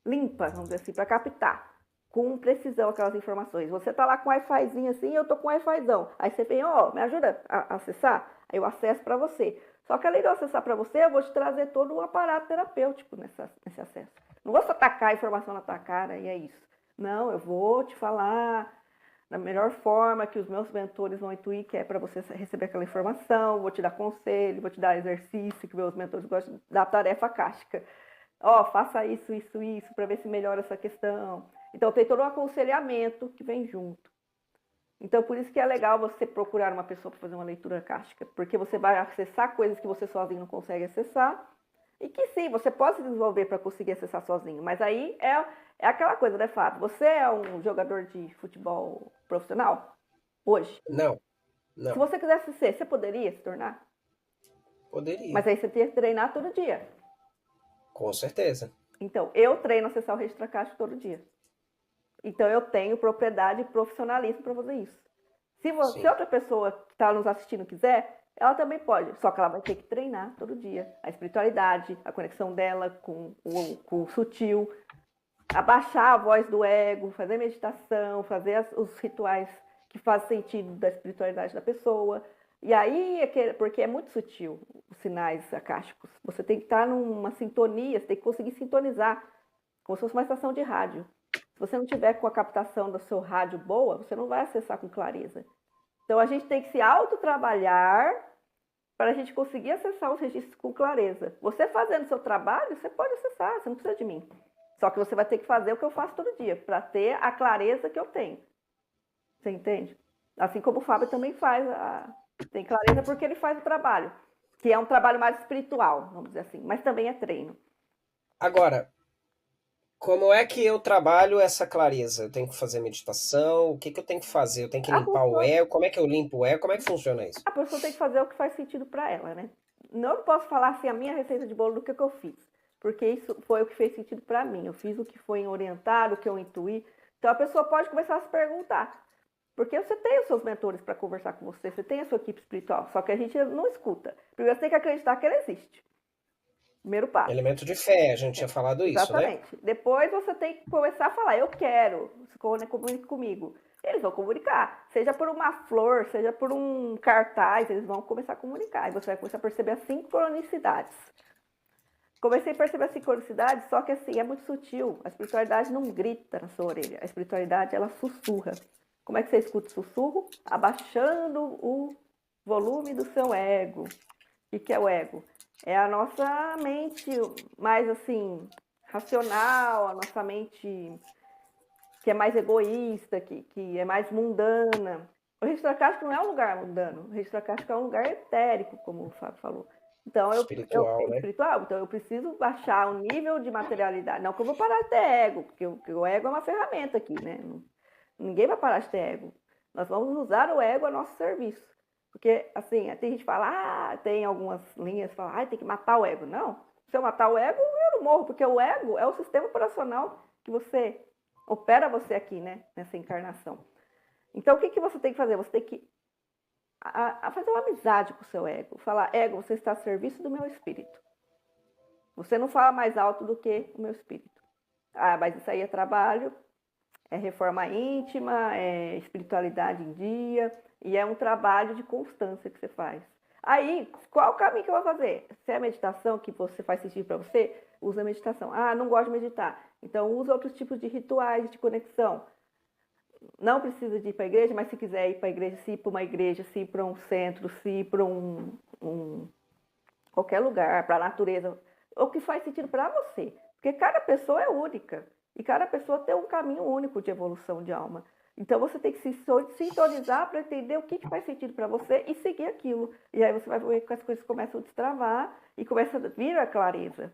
limpa, vamos dizer assim, para captar com precisão aquelas informações. Você está lá com o Wi-Fizinho assim, eu estou com o Wi-Fizão. Aí você vem, me ajuda a acessar? Aí eu acesso para você. Só que além de eu acessar para você, eu vou te trazer todo o aparato terapêutico nesse acesso. Não vou só tacar a informação na tua cara e é isso. Não, eu vou te falar da melhor forma que os meus mentores vão intuir, que é para você receber aquela informação, vou te dar conselho, vou te dar exercício, que meus mentores gostam da tarefa akáshica. Faça isso, isso, isso, para ver se melhora essa questão. Então, tem todo um aconselhamento que vem junto. Então, por isso que é legal você procurar uma pessoa para fazer uma leitura akáshica, porque você vai acessar coisas que você sozinho não consegue acessar, e que sim, você pode se desenvolver para conseguir acessar sozinho, mas aí é aquela coisa, né, Fábio? Você é um jogador de futebol profissional hoje? Não, Se não. você quisesse ser, você poderia se tornar? Poderia, Mas aí você teria que treinar todo dia. com certeza. Então, eu treino acessar o registro acástico todo dia. Então, eu tenho propriedade e profissionalismo para fazer isso. Se Sim. outra pessoa que está nos assistindo quiser, ela também pode, só que ela vai ter que treinar todo dia. A espiritualidade, a conexão dela com o sutil, abaixar a voz do ego, fazer meditação, fazer os rituais que fazem sentido da espiritualidade da pessoa. E aí, porque é muito sutil os sinais acásticos, você tem que estar numa sintonia, você tem que conseguir sintonizar, como se fosse uma estação de rádio. Se você não tiver com a captação do seu rádio boa, você não vai acessar com clareza. Então, a gente tem que se autotrabalhar para a gente conseguir acessar os registros com clareza. Você fazendo o seu trabalho, você pode acessar, você não precisa de mim. Só que você vai ter que fazer o que eu faço todo dia, para ter a clareza que eu tenho. Você entende? Assim como o Fábio também faz, tem clareza porque ele faz o trabalho, que é um trabalho mais espiritual, vamos dizer assim, mas também é treino. Agora, como é que eu trabalho essa clareza? Eu tenho que fazer meditação? O que que eu tenho que fazer? Eu tenho que A limpar o pessoa, ego? Como é que eu limpo o ego? Como é que funciona isso? a pessoa tem que fazer o que faz sentido para ela, né? Não posso falar assim a minha receita de bolo do que eu fiz, porque isso foi o que fez sentido para mim. Eu fiz o que foi orientado, o que eu intuí. Então a pessoa pode começar a se perguntar, porque você tem os seus mentores para conversar com você, você tem a sua equipe espiritual, só que a gente não escuta. Primeiro você tem que acreditar que ela existe. Primeiro passo. Elemento de fé, a gente tinha falado isso, né? Exatamente. Depois você tem que começar a falar, eu quero, comunique comigo. Eles vão comunicar, seja por uma flor, seja por um cartaz, eles vão começar a comunicar. E você vai começar a perceber as sincronicidades. comecei a perceber a sincronicidade, só que assim, é muito sutil. A espiritualidade não grita na sua orelha. A espiritualidade, ela sussurra. Como é que você escuta o sussurro? Abaixando o volume do seu ego. O que é o ego? É a nossa mente mais assim, racional, a nossa mente que é mais egoísta, que é mais mundana. O registro acástico não é um lugar mundano, o registro acástico é um lugar etérico, como o Fábio falou. Então, Espiritual, é né? espiritual, então eu preciso baixar o nível de materialidade. Não que eu vou parar de ter ego, porque o ego é uma ferramenta aqui, né? Ninguém vai parar de ter ego. Nós vamos usar o ego a nosso serviço. Porque, assim, tem gente que fala, tem algumas linhas que falam, tem que matar o ego. Não, se eu matar o ego, eu não morro, porque o ego é o sistema operacional que você opera você aqui, né? Nessa encarnação. Então, o que você tem que fazer? Você tem que fazer uma amizade com o seu ego. Falar, ego, você está a serviço do meu espírito. Você não fala mais alto do que o meu espírito. Mas isso aí é trabalho, é reforma íntima, é espiritualidade em dia, e é um trabalho de constância que você faz. Aí, qual o caminho que eu vou fazer? Se é a meditação que você faz sentido para você, usa a meditação. Não gosto de meditar. Então, usa outros tipos de rituais de conexão. Não precisa de ir para a igreja, mas se quiser ir para a igreja, se ir para uma igreja, se ir para um centro, se ir para qualquer lugar, para a natureza, o que faz sentido para você. Porque cada pessoa é única. E cada pessoa tem um caminho único de evolução de alma. Então você tem que se sintonizar para entender o que faz sentido para você e seguir aquilo. E aí você vai ver que as coisas começam a destravar e começa a vir a clareza.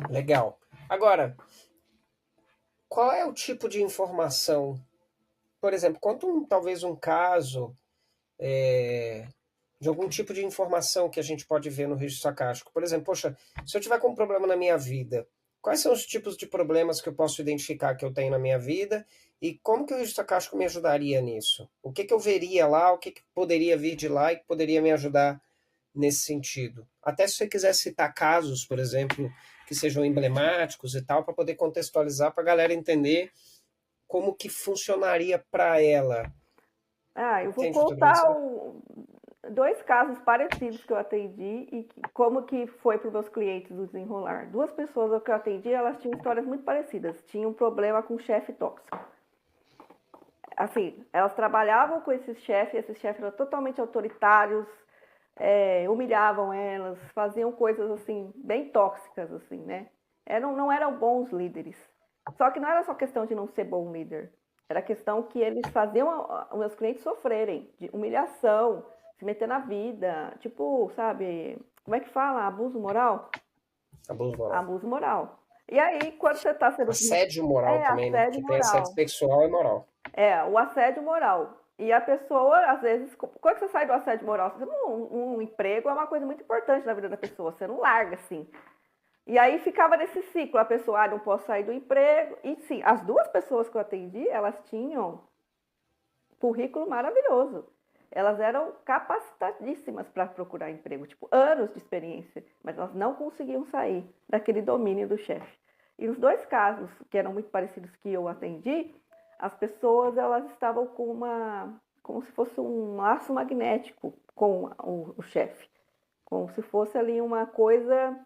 Legal. Agora, qual é o tipo de informação? Por exemplo, conta talvez um caso de algum tipo de informação que a gente pode ver no registro acástico. Por exemplo, poxa, se eu tiver com um problema na minha vida, quais são os tipos de problemas que eu posso identificar que eu tenho na minha vida e como que o registro acástico me ajudaria nisso? O que eu veria lá, o que poderia vir de lá e que poderia me ajudar nesse sentido? Até se você quiser citar casos, por exemplo, que sejam emblemáticos e tal, para poder contextualizar, para a galera entender como que funcionaria para ela. Eu vou Entende o que eu tô querendo contar dizer? 2 casos parecidos que eu atendi e como que foi para os meus clientes do desenrolar. 2 pessoas que eu atendi, elas tinham histórias muito parecidas. Tinham um problema com chefe tóxico. Assim, elas trabalhavam com esses chefes eram totalmente autoritários, humilhavam elas, faziam coisas assim, bem tóxicas, assim, né? Não eram bons líderes. Só que não era só questão de não ser bom líder. Era questão que eles faziam os meus clientes sofrerem de humilhação, se meter na vida, tipo, sabe, como é que fala? Abuso moral? Abuso moral. Abuso moral. E aí, quando você está sendo... Assédio moral também, né? assédio Que tem assédio moral. sexual e moral. O assédio moral. E a pessoa, às vezes, quando você sai do assédio moral, um emprego é uma coisa muito importante na vida da pessoa, você não larga assim. E aí ficava nesse ciclo, a pessoa, não posso sair do emprego. E sim, as 2 pessoas que eu atendi, elas tinham currículo maravilhoso. Elas eram capacitadíssimas para procurar emprego, tipo, anos de experiência, mas elas não conseguiam sair daquele domínio do chefe. E os 2 casos, que eram muito parecidos que eu atendi, as pessoas elas estavam com como se fosse um laço magnético com o chefe, como se fosse ali uma coisa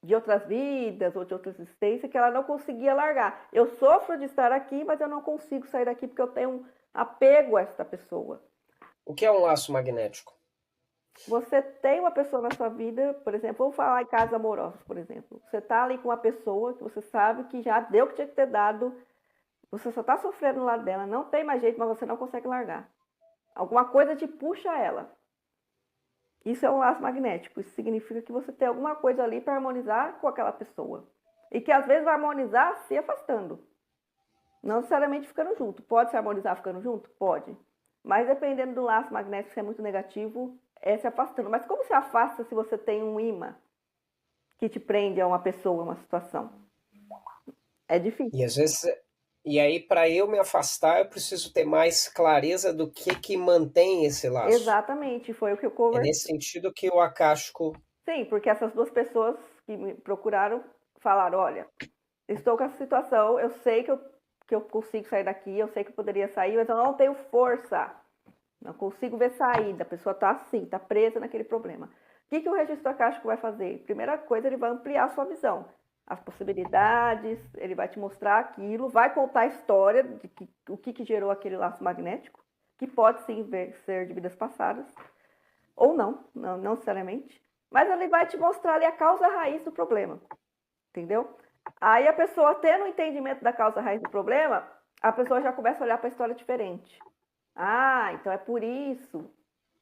de outras vidas ou de outra existência que ela não conseguia largar. Eu sofro de estar aqui, mas eu não consigo sair daqui porque eu tenho um apego a esta pessoa. O que é um laço magnético? Você tem uma pessoa na sua vida, por exemplo, vamos falar em casos amorosos, por exemplo. Você está ali com uma pessoa que você sabe que já deu o que tinha que ter dado, você só está sofrendo do lado dela, não tem mais jeito, mas você não consegue largar. Alguma coisa te puxa a ela. Isso é um laço magnético. Isso significa que você tem alguma coisa ali para harmonizar com aquela pessoa. E que às vezes vai harmonizar se afastando. Não necessariamente ficando junto. Pode se harmonizar ficando junto? Pode. Mas dependendo do laço magnético, se é muito negativo, é se afastando. Mas como se afasta se você tem um imã que te prende a uma pessoa, a uma situação? É difícil. E às vezes, e aí para eu me afastar, eu preciso ter mais clareza do que mantém esse laço. Exatamente, foi o que eu É conversei. nesse sentido que o acástico. Sim, porque essas 2 pessoas que me procuraram falaram, olha, estou com essa situação, eu sei que eu consigo sair daqui, eu sei que eu poderia sair, mas eu não tenho força. Não consigo ver saída. A pessoa está assim, está presa naquele problema. que o registro acástico vai fazer? Primeira coisa, ele vai ampliar a sua visão, as possibilidades, ele vai te mostrar aquilo, vai contar a história de o que gerou aquele laço magnético, que pode sim ser de vidas passadas, ou não necessariamente, mas ele vai te mostrar ali a causa raiz do problema, entendeu? Aí a pessoa, tendo o entendimento da causa raiz do problema, a pessoa já começa a olhar para a história diferente. Ah, então é por isso.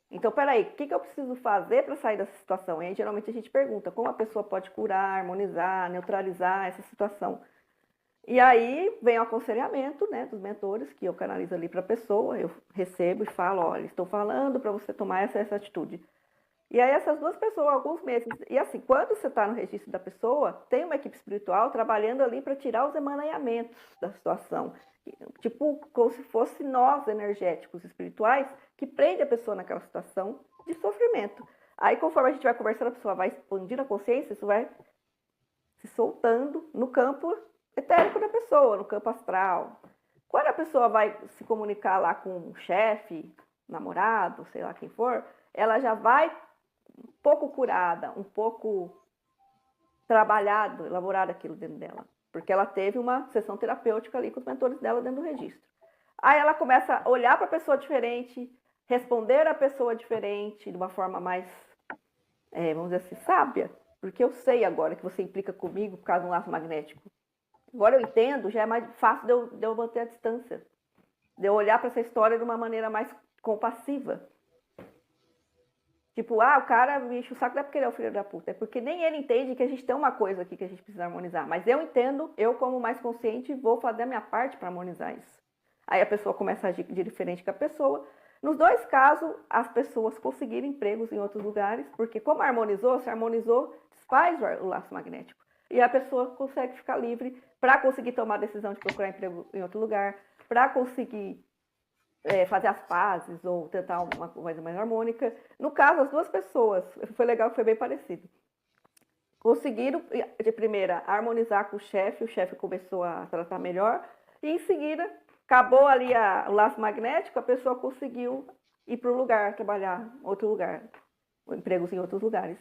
Então, peraí, o que eu preciso fazer para sair dessa situação? E aí, geralmente, a gente pergunta como a pessoa pode curar, harmonizar, neutralizar essa situação. E aí vem o aconselhamento, né, dos mentores, que eu canalizo ali para a pessoa, eu recebo e falo, olha, estou falando para você tomar essa atitude. E aí essas duas pessoas, alguns meses, e assim, quando você está no registro da pessoa, tem uma equipe espiritual trabalhando ali para tirar os emaranhamentos da situação. Tipo, como se fosse nós, energéticos, espirituais, que prende a pessoa naquela situação de sofrimento. Aí, conforme a gente vai conversando, a pessoa vai expandindo a consciência, isso vai se soltando no campo etérico da pessoa, no campo astral. Quando a pessoa vai se comunicar lá com o chefe, namorado, sei lá quem for, ela já vai um pouco curada, um pouco trabalhado, elaborado aquilo dentro dela. Porque ela teve uma sessão terapêutica ali com os mentores dela dentro do registro. Aí ela começa a olhar para a pessoa diferente, responder a pessoa diferente, de uma forma mais, vamos dizer assim, sábia. Porque eu sei agora que você implica comigo por causa de um laço magnético. Agora eu entendo, já é mais fácil de eu manter a distância. De eu olhar para essa história de uma maneira mais compassiva. Tipo, o cara me enche o saco não é porque ele é o filho da puta, é porque nem ele entende que a gente tem uma coisa aqui que a gente precisa harmonizar. Mas eu entendo, eu como mais consciente, vou fazer a minha parte para harmonizar isso. Aí a pessoa começa a agir diferente com a pessoa. Nos dois casos, as pessoas conseguiram empregos em outros lugares, porque como harmonizou, se harmonizou, desfaz o laço magnético. E a pessoa consegue ficar livre para conseguir tomar a decisão de procurar emprego em outro lugar, para conseguir fazer as pazes ou tentar uma coisa mais harmônica. No caso, as duas pessoas, foi legal, foi bem parecido. Conseguiram, de primeira, harmonizar com o chefe começou a tratar melhor, e em seguida, acabou ali o laço magnético, a pessoa conseguiu ir para um lugar, trabalhar em outro lugar, empregos em outros lugares.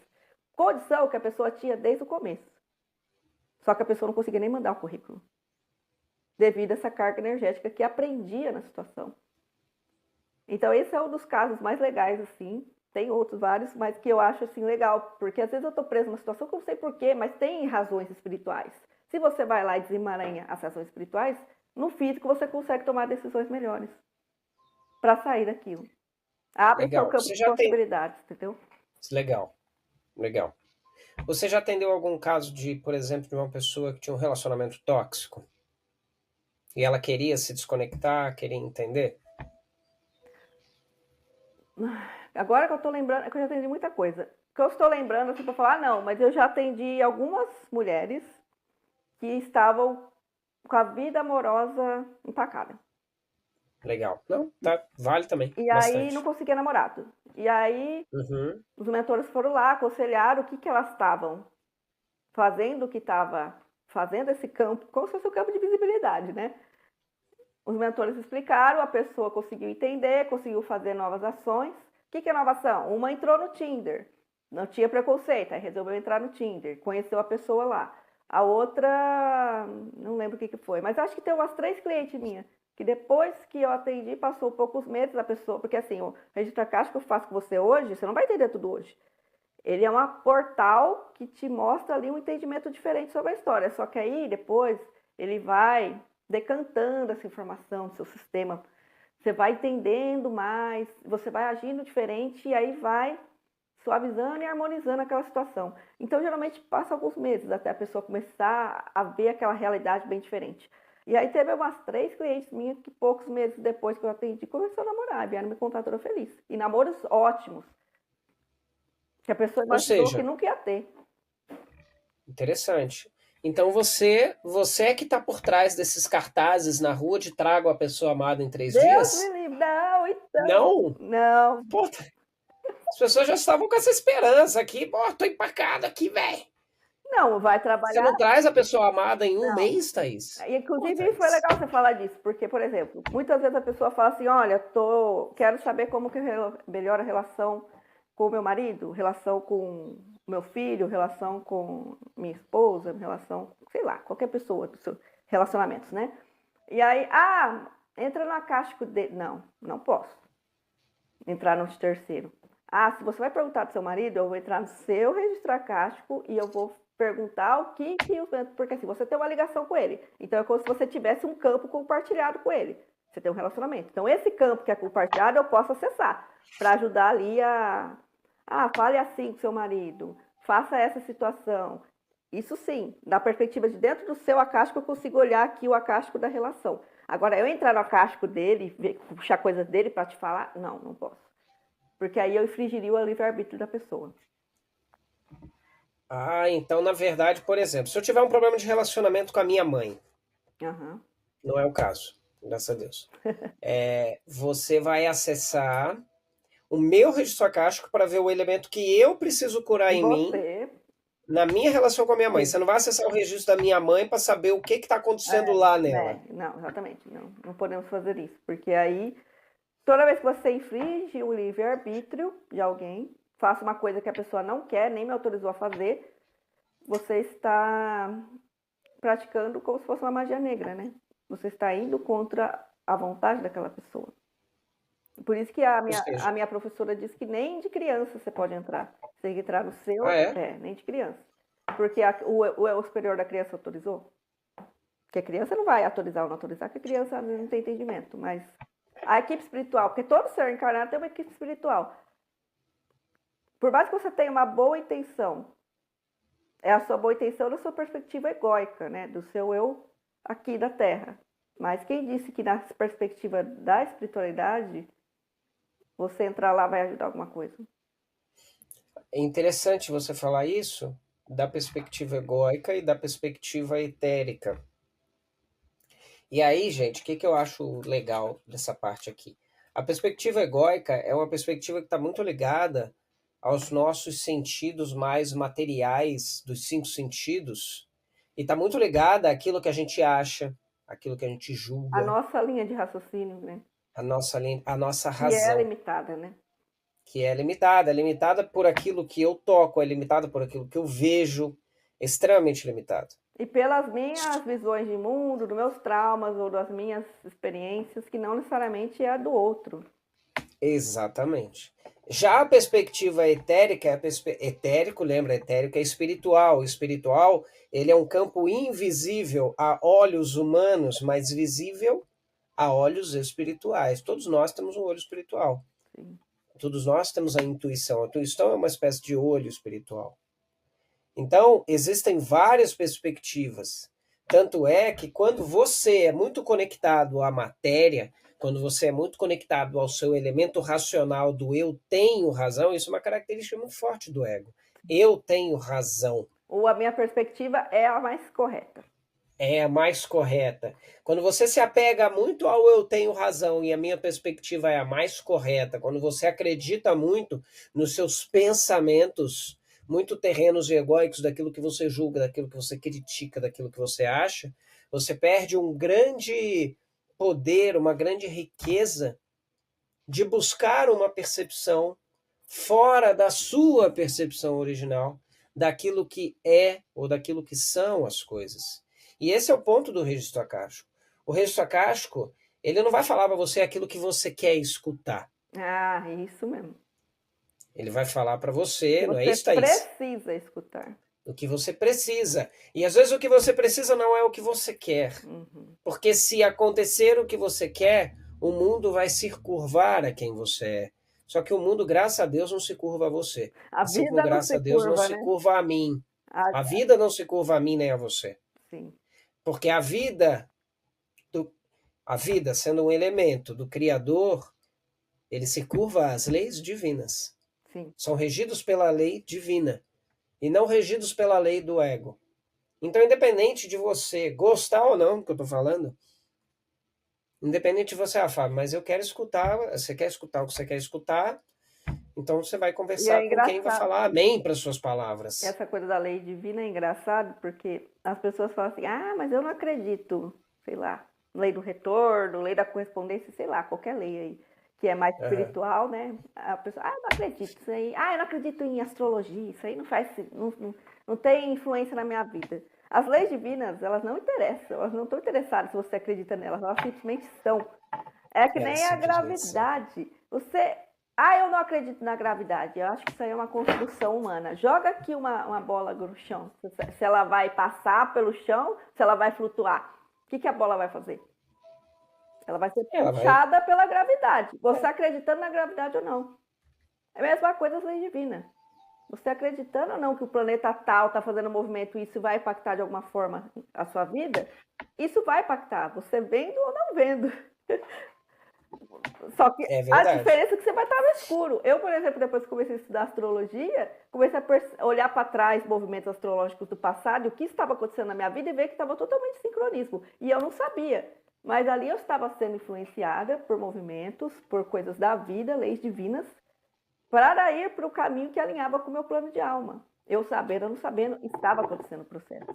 Condição que a pessoa tinha desde o começo. Só que a pessoa não conseguia nem mandar o currículo. Devido a essa carga energética que aprendia na situação. Então, esse é um dos casos mais legais, assim. Tem outros vários, mas que eu acho, assim, legal. Porque, às vezes, eu estou preso numa situação que eu não sei porquê, mas tem razões espirituais. Se você vai lá e desemaranha as razões espirituais, no físico você consegue tomar decisões melhores para sair daquilo. Abre seu campo de possibilidades, entendeu? Legal, legal. Você já atendeu algum caso de, por exemplo, de uma pessoa que tinha um relacionamento tóxico? E ela queria se desconectar, queria entender? Agora que eu tô lembrando, é que eu já atendi muita coisa. O que eu estou lembrando, assim, para falar, não, mas eu já atendi algumas mulheres que estavam com a vida amorosa empacada. Legal. Não, tá, vale também. E bastante. aí não conseguia namorado. E aí os mentores foram lá, aconselharam o que elas estavam fazendo, que estava fazendo esse campo, como se fosse um campo de visibilidade, né? Os mentores explicaram, a pessoa conseguiu entender, conseguiu fazer novas ações. O que é nova ação? Uma entrou no Tinder, não tinha preconceito, aí resolveu entrar no Tinder, conheceu a pessoa lá. A outra, não lembro o que foi, mas acho que tem umas 3 clientes minhas, que depois que eu atendi, passou poucos meses a pessoa, porque assim, o registro acástico que eu faço com você hoje, você não vai entender tudo hoje. Ele é um portal que te mostra ali um entendimento diferente sobre a história, só que aí depois ele vai decantando essa informação do seu sistema, você vai entendendo mais, você vai agindo diferente e aí vai suavizando e harmonizando aquela situação. Então, geralmente, passa alguns meses até a pessoa começar a ver aquela realidade bem diferente. E aí teve umas 3 clientes minhas que poucos meses depois que eu atendi, começou a namorar, vieram me contar toda feliz. E namoros ótimos. Que a pessoa imaginou que nunca ia ter. Interessante. Então você é que está por trás desses cartazes na rua de trago a pessoa amada em 3 dias? Deus me livre, não, então. Não? Não. Pô, as pessoas já estavam com essa esperança aqui. Pô, tô empacado aqui, velho. Não, vai trabalhar. Você não traz a pessoa amada em um mês, Thaís? Inclusive, foi legal você falar disso, porque, por exemplo, muitas vezes a pessoa fala assim, olha, quero saber como que melhora a relação com o meu marido, relação com o meu filho, relação com minha esposa, relação, sei lá, qualquer pessoa, relacionamentos, né? E aí, entra no acástico dele. Não, não posso entrar no terceiro. Se você vai perguntar do seu marido, eu vou entrar no seu registro acástico e eu vou perguntar o que. Porque assim, você tem uma ligação com ele. Então é como se você tivesse um campo compartilhado com ele. Você tem um relacionamento. Então, esse campo que é compartilhado, eu posso acessar para ajudar ali fale assim com seu marido, faça essa situação. Isso sim, da perspectiva de dentro do seu acástico, eu consigo olhar aqui o acástico da relação. Agora, eu entrar no acástico dele, puxar coisas dele para te falar, não, não posso. Porque aí eu infringiria o livre-arbítrio da pessoa. Então, na verdade, por exemplo, se eu tiver um problema de relacionamento com a minha mãe, não é o caso, graças a Deus, você vai acessar o meu registro acástico para ver o elemento que eu preciso curar em mim, na minha relação com a minha mãe. Você não vai acessar o registro da minha mãe para saber o que está acontecendo lá nela. Não, exatamente. Não podemos fazer isso. Porque aí, toda vez que você infringe o livre-arbítrio de alguém, faça uma coisa que a pessoa não quer, nem me autorizou a fazer, você está praticando como se fosse uma magia negra, né? Você está indo contra a vontade daquela pessoa. Por isso que a minha professora disse que nem de criança você pode entrar. Você tem que entrar no seu... nem de criança. Porque o superior da criança autorizou. Porque a criança não vai autorizar ou não autorizar, porque a criança não tem entendimento. Mas a equipe espiritual, porque todo ser encarnado tem uma equipe espiritual. Por mais que você tenha uma boa intenção, é a sua boa intenção da sua perspectiva egóica, né? Do seu eu aqui da Terra. Mas quem disse que na perspectiva da espiritualidade, você entrar lá vai ajudar alguma coisa? É interessante você falar isso da perspectiva egóica e da perspectiva etérica. E aí, gente, o que eu acho legal dessa parte aqui? A perspectiva egóica é uma perspectiva que está muito ligada aos nossos sentidos mais materiais, dos 5 sentidos, e está muito ligada àquilo que a gente acha, àquilo que a gente julga. A nossa linha de raciocínio, né? A nossa razão. Que é limitada, né? Que é limitada por aquilo que eu toco, é limitada por aquilo que eu vejo, extremamente limitado. E pelas minhas visões de mundo, dos meus traumas ou das minhas experiências, que não necessariamente é a do outro. Exatamente. Já a perspectiva etérica, etérico, lembra, etérico é espiritual. O espiritual, ele é um campo invisível a olhos humanos, mas visível a olhos espirituais. Todos nós temos um olho espiritual. Sim. Todos nós temos a intuição. A intuição é uma espécie de olho espiritual. Então, existem várias perspectivas. Tanto é que quando você é muito conectado à matéria, quando você é muito conectado ao seu elemento racional do eu tenho razão, isso é uma característica muito forte do ego. Eu tenho razão. Ou a minha perspectiva é a mais correta. É a mais correta. Quando você se apega muito ao eu tenho razão e a minha perspectiva é a mais correta, quando você acredita muito nos seus pensamentos, muito terrenos e egóicos daquilo que você julga, daquilo que você critica, daquilo que você acha, você perde um grande poder, uma grande riqueza de buscar uma percepção fora da sua percepção original, daquilo que é ou daquilo que são as coisas. E esse é o ponto do registro acástico. O registro acástico, ele não vai falar para você aquilo que você quer escutar. Isso mesmo. Ele vai falar para você, não é isso, Thaís? Você precisa escutar. O que você precisa. E às vezes o que você precisa não é o que você quer. Uhum. Porque se acontecer o que você quer, o mundo vai se curvar a quem você é. Só que o mundo, graças a Deus, não se curva a você. Assim como, graças a Deus, não se curva a mim. A vida não se curva a mim nem a você. Sim. Porque a vida, sendo um elemento do Criador, ele se curva às leis divinas. Sim. São regidos pela lei divina e não regidos pela lei do ego. Então, independente de você gostar ou não do que eu estou falando, independente de você, Fábio, mas eu quero escutar, você quer escutar o que você quer escutar, então você vai conversar com quem vai falar amém para suas palavras. Essa coisa da lei divina é engraçado, porque as pessoas falam assim, mas eu não acredito, sei lá, lei do retorno, lei da correspondência, sei lá, qualquer lei aí, que é mais Aham. espiritual, né? A pessoa, eu não acredito isso aí. Eu não acredito em astrologia, isso aí não tem influência na minha vida. As leis divinas, elas não interessam, elas não estão interessadas se você acredita nelas, elas simplesmente são. É que Elas nem a simplesmente são. gravidade. Eu não acredito na gravidade. Eu acho que isso aí é uma construção humana. Joga aqui uma bola no chão. Se ela vai passar pelo chão, se ela vai flutuar. O que a bola vai fazer? Ela vai ser Ela vai. puxada pela gravidade. Você acreditando na gravidade ou não. É a mesma coisa as leis divinas. Você acreditando ou não que o planeta tal está fazendo um movimento e isso vai impactar de alguma forma a sua vida, isso vai impactar. Você vendo ou não vendo. Só que É a verdade. diferença é que você vai estar no escuro. Eu, por exemplo, depois que comecei a estudar astrologia, comecei a olhar para trás movimentos astrológicos do passado e o que estava acontecendo na minha vida e ver que estava totalmente sincronismo. E eu não sabia. Mas ali eu estava sendo influenciada por movimentos, por coisas da vida, leis divinas, para ir para o caminho que alinhava com o meu plano de alma. Eu sabendo ou não sabendo, estava acontecendo o processo.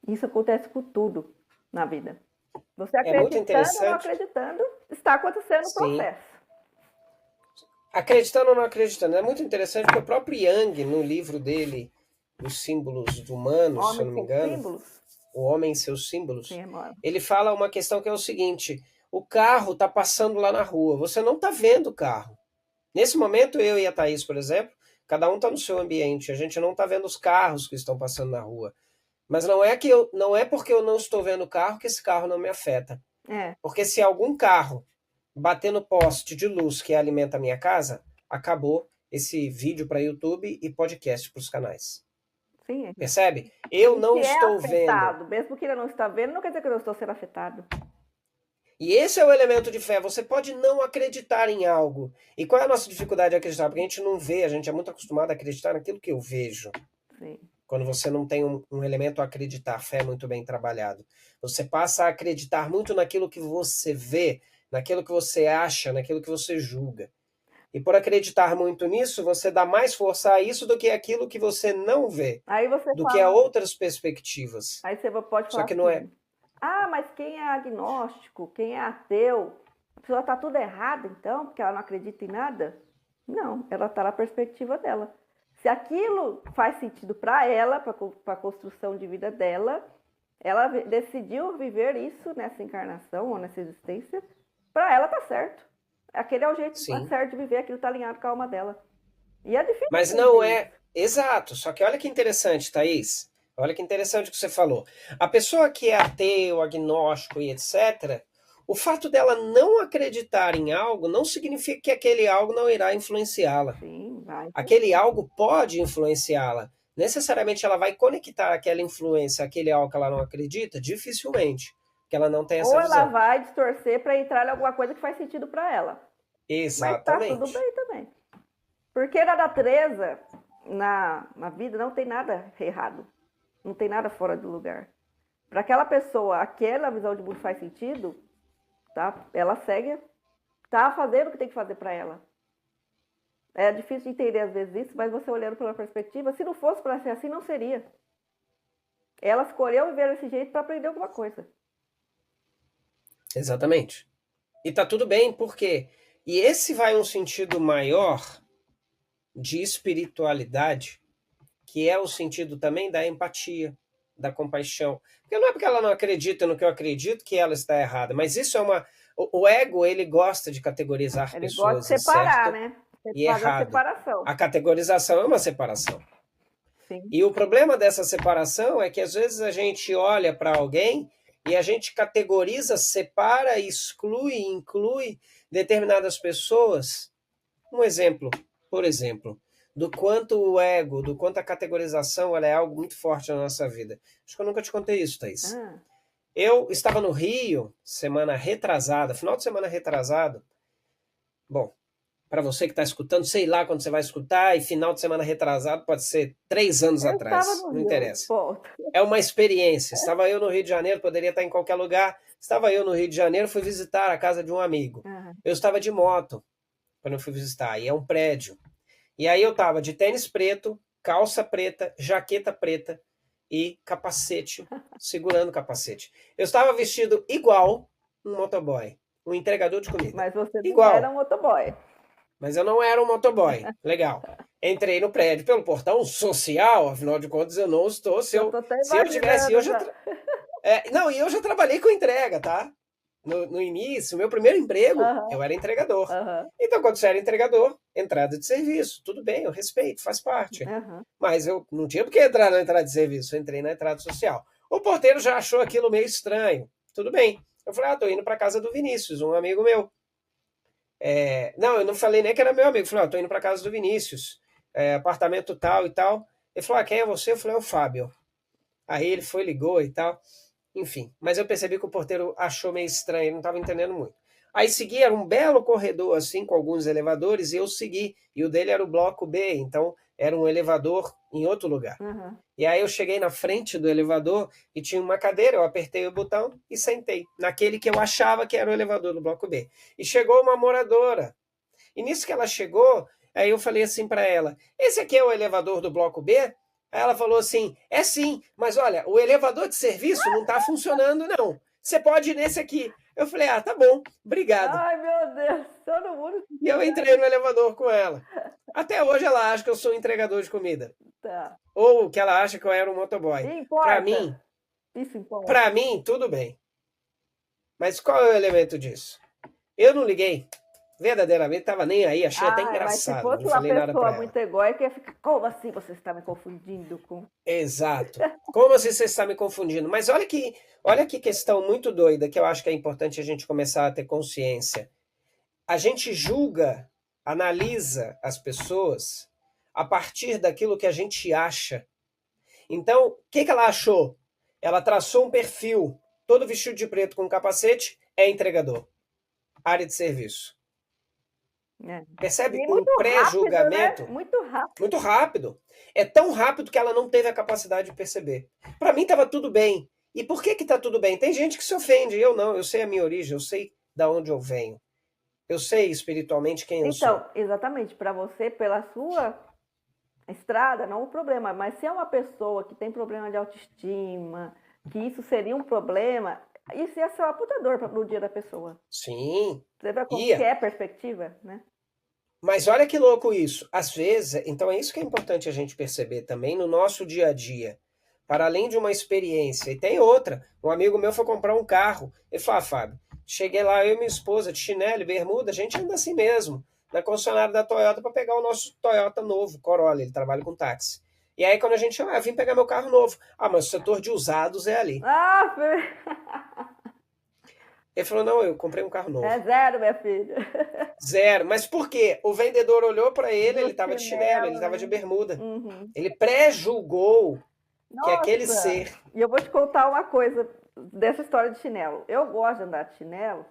Isso acontece com tudo na vida. Você É muito acreditando ou não interessante. acreditando, está acontecendo o Sim. processo. Acreditando ou não acreditando. É muito interessante porque o próprio Jung, no livro dele, Os Símbolos Humanos, se eu Homem não me sem engano, símbolos? O Homem e Seus Sim, Símbolos, amor. ele fala uma questão que é o seguinte: o carro está passando lá na rua, você não está vendo o carro. Nesse momento, eu e a Thaís, por exemplo, cada um está no seu ambiente, a gente não está vendo os carros que estão passando na rua. Mas não é porque eu não estou vendo o carro que esse carro não me afeta. É, Porque se algum carro bater no poste de luz que alimenta a minha casa, acabou esse vídeo para YouTube e podcast para os canais. sim. Percebe? Eu E se não é estou vendo. afetado, mesmo que ele não está vendo, não quer dizer que eu não estou sendo afetado. E esse é o elemento de fé. Você pode não acreditar em algo. E qual é a nossa dificuldade de acreditar? Porque a gente não vê, a gente é muito acostumado a acreditar naquilo que eu vejo. Sim. Quando você não tem um elemento a acreditar, fé muito bem trabalhado. Você passa a acreditar muito naquilo que você vê, naquilo que você acha, naquilo que você julga. E por acreditar muito nisso, você dá mais força a isso do que aquilo que você não vê, Aí você do que a fala, outras perspectivas. aí você pode Só falar que não é. assim: mas quem é agnóstico, quem é ateu, a pessoa está tudo errada então, porque ela não acredita em nada? Não, ela está na perspectiva dela. Se aquilo faz sentido para ela, para a construção de vida dela, ela decidiu viver isso nessa encarnação ou nessa existência, para ela tá certo. Aquele é o jeito Sim. certo de viver, aquilo tá alinhado com a alma dela. E é difícil Mas não entender é isso. exato. Só que olha que interessante, Thaís. Olha que interessante o que você falou. A pessoa que é ateu, agnóstico e etc., o fato dela não acreditar em algo não significa que aquele algo não irá influenciá-la. Sim, vai. Aquele algo pode influenciá-la. Necessariamente ela vai conectar aquela influência àquele algo que ela não acredita? Dificilmente, porque ela não tem essa Ou ela visão. vai distorcer para entrar em alguma coisa que faz sentido para ela. Mas tá tudo Exatamente. bem também. Porque na natureza, na vida, não tem nada errado. Não tem nada fora do lugar. Para aquela pessoa, aquela visão de mundo faz sentido, tá? Ela segue, tá fazendo o que tem que fazer para ela. É difícil de entender às vezes isso, mas você olhando pela perspectiva, se não fosse para ser assim, não seria. Ela escolheu viver desse jeito para aprender alguma coisa. Exatamente. E tá tudo bem, por quê? E esse vai um sentido maior de espiritualidade, que é o sentido também da empatia, da compaixão. Porque não é porque ela não acredita no que eu acredito que ela está errada, mas isso é uma. O ego, ele gosta de categorizar Ele gosta de pessoas em separar, certo né? Você e faz a errado. separação. A categorização é uma separação. Sim. E o problema dessa separação é que às vezes a gente olha para alguém e a gente categoriza, separa, exclui, inclui determinadas pessoas. Um exemplo, por exemplo, do quanto o ego, do quanto a categorização ela é algo muito forte na nossa vida. Acho que eu nunca te contei isso, Thaís. Ah, Eu estava no Rio, semana retrasada, final de semana retrasado. Bom, para você que está escutando, sei lá quando você vai escutar, e final de semana retrasado pode ser 3 anos eu estava atrás, no não Rio, interessa. ponto. É uma experiência. Estava eu no Rio de Janeiro, poderia estar em qualquer lugar. Estava eu no Rio de Janeiro, fui visitar a casa de um amigo. Ah, Eu estava de moto quando eu fui visitar, e é um prédio. E aí eu estava de tênis preto, calça preta, jaqueta preta e capacete, segurando o capacete. Eu estava vestido igual um motoboy. um entregador de comida. Mas você não Igual. era um motoboy. Mas eu não era um motoboy. Legal. Entrei no prédio pelo portão social, afinal de contas eu não estou. Se Eu eu, tô até se eu tivesse. Eu imaginando já, já. não, e eu já trabalhei com entrega, tá? No início, meu primeiro emprego, Aham, eu era entregador. aham, Então, quando você era entregador, entrada de serviço, tudo bem, eu respeito, faz parte. aham. Mas eu não tinha por que entrar na entrada de serviço, eu entrei na entrada social. O porteiro já achou aquilo meio estranho. Tudo bem. Eu falei, tô indo para casa do Vinícius, um amigo meu. Não, eu não falei nem que era meu amigo. Eu falei, tô indo para casa do Vinícius, apartamento tal e tal. Ele falou, quem é você? Eu falei, é o Fábio. Aí ele foi, ligou e tal. Enfim, mas eu percebi que o porteiro achou meio estranho, ele não estava entendendo muito. Aí segui, era um belo corredor assim, com alguns elevadores, e eu segui. E o dele era o bloco B, então era um elevador em outro lugar. Uhum. E aí eu cheguei na frente do elevador e tinha uma cadeira, eu apertei o botão e sentei, naquele que eu achava que era o elevador do bloco B. E chegou uma moradora. E nisso que ela chegou, aí eu falei assim para ela: esse aqui é o elevador do bloco B? Aí ela falou assim: é sim, mas olha, o elevador de serviço não está funcionando, não. Você pode ir nesse aqui. Eu falei: tá bom, obrigado. Ai, meu Deus, todo mundo. E eu entrei no elevador com ela. Até hoje ela acha que eu sou um entregador de comida. Tá. Ou que ela acha que eu era um motoboy. Para Importa. mim, Isso importa. para mim, tudo bem. Mas qual é o elemento disso? Eu não liguei. Verdadeiramente estava nem aí, achei até Mas se engraçado. fosse Não uma falei nada pessoa para ela. muito egóica, ia ficar, como assim você está me confundindo com. Exato. Como assim você está me confundindo? Mas olha que questão muito doida que eu acho que é importante a gente começar a ter consciência. A gente julga, analisa as pessoas a partir daquilo que a gente acha. Então, o que ela achou? Ela traçou um perfil, todo vestido de preto com capacete, é entregador. Área de serviço. É. Percebe E um muito rápido, né? pré-julgamento? Muito rápido. Muito rápido. É tão rápido que ela não teve a capacidade de perceber. Para mim estava tudo bem. E por que tá tudo bem? Tem gente que se ofende, eu não. Eu sei a minha origem, eu sei da onde eu venho. Eu sei espiritualmente quem eu sou. Então, exatamente, para você, pela sua estrada, não o problema. Mas se é uma pessoa que tem problema de autoestima, que isso seria um problema, isso ia ser uma puta dor no dia da pessoa. Sim, Você vê como que ia. é a perspectiva, né? Mas olha que louco isso. Às vezes, então é isso que é importante a gente perceber também no nosso dia a dia. Para além de uma experiência. E tem outra. Um amigo meu foi comprar um carro. Ele falou: Fábio, cheguei lá, eu e minha esposa, de chinelo e bermuda, a gente anda assim mesmo, na concessionária da Toyota, para pegar o nosso Toyota novo, Corolla. Ele trabalha com táxi. E aí, quando a gente chama, vim pegar meu carro novo. Mas o setor de usados é ali. Ah, Ele falou: não, eu comprei um carro novo. é zero, minha filha. Zero. Mas por quê? O vendedor olhou para ele, ele estava de chinelo, ele Chinelo, estava né? de bermuda. Uhum. Ele pré-julgou que aquele Nossa! ser. E eu vou te contar uma coisa dessa história de chinelo. Eu gosto de andar de chinelo,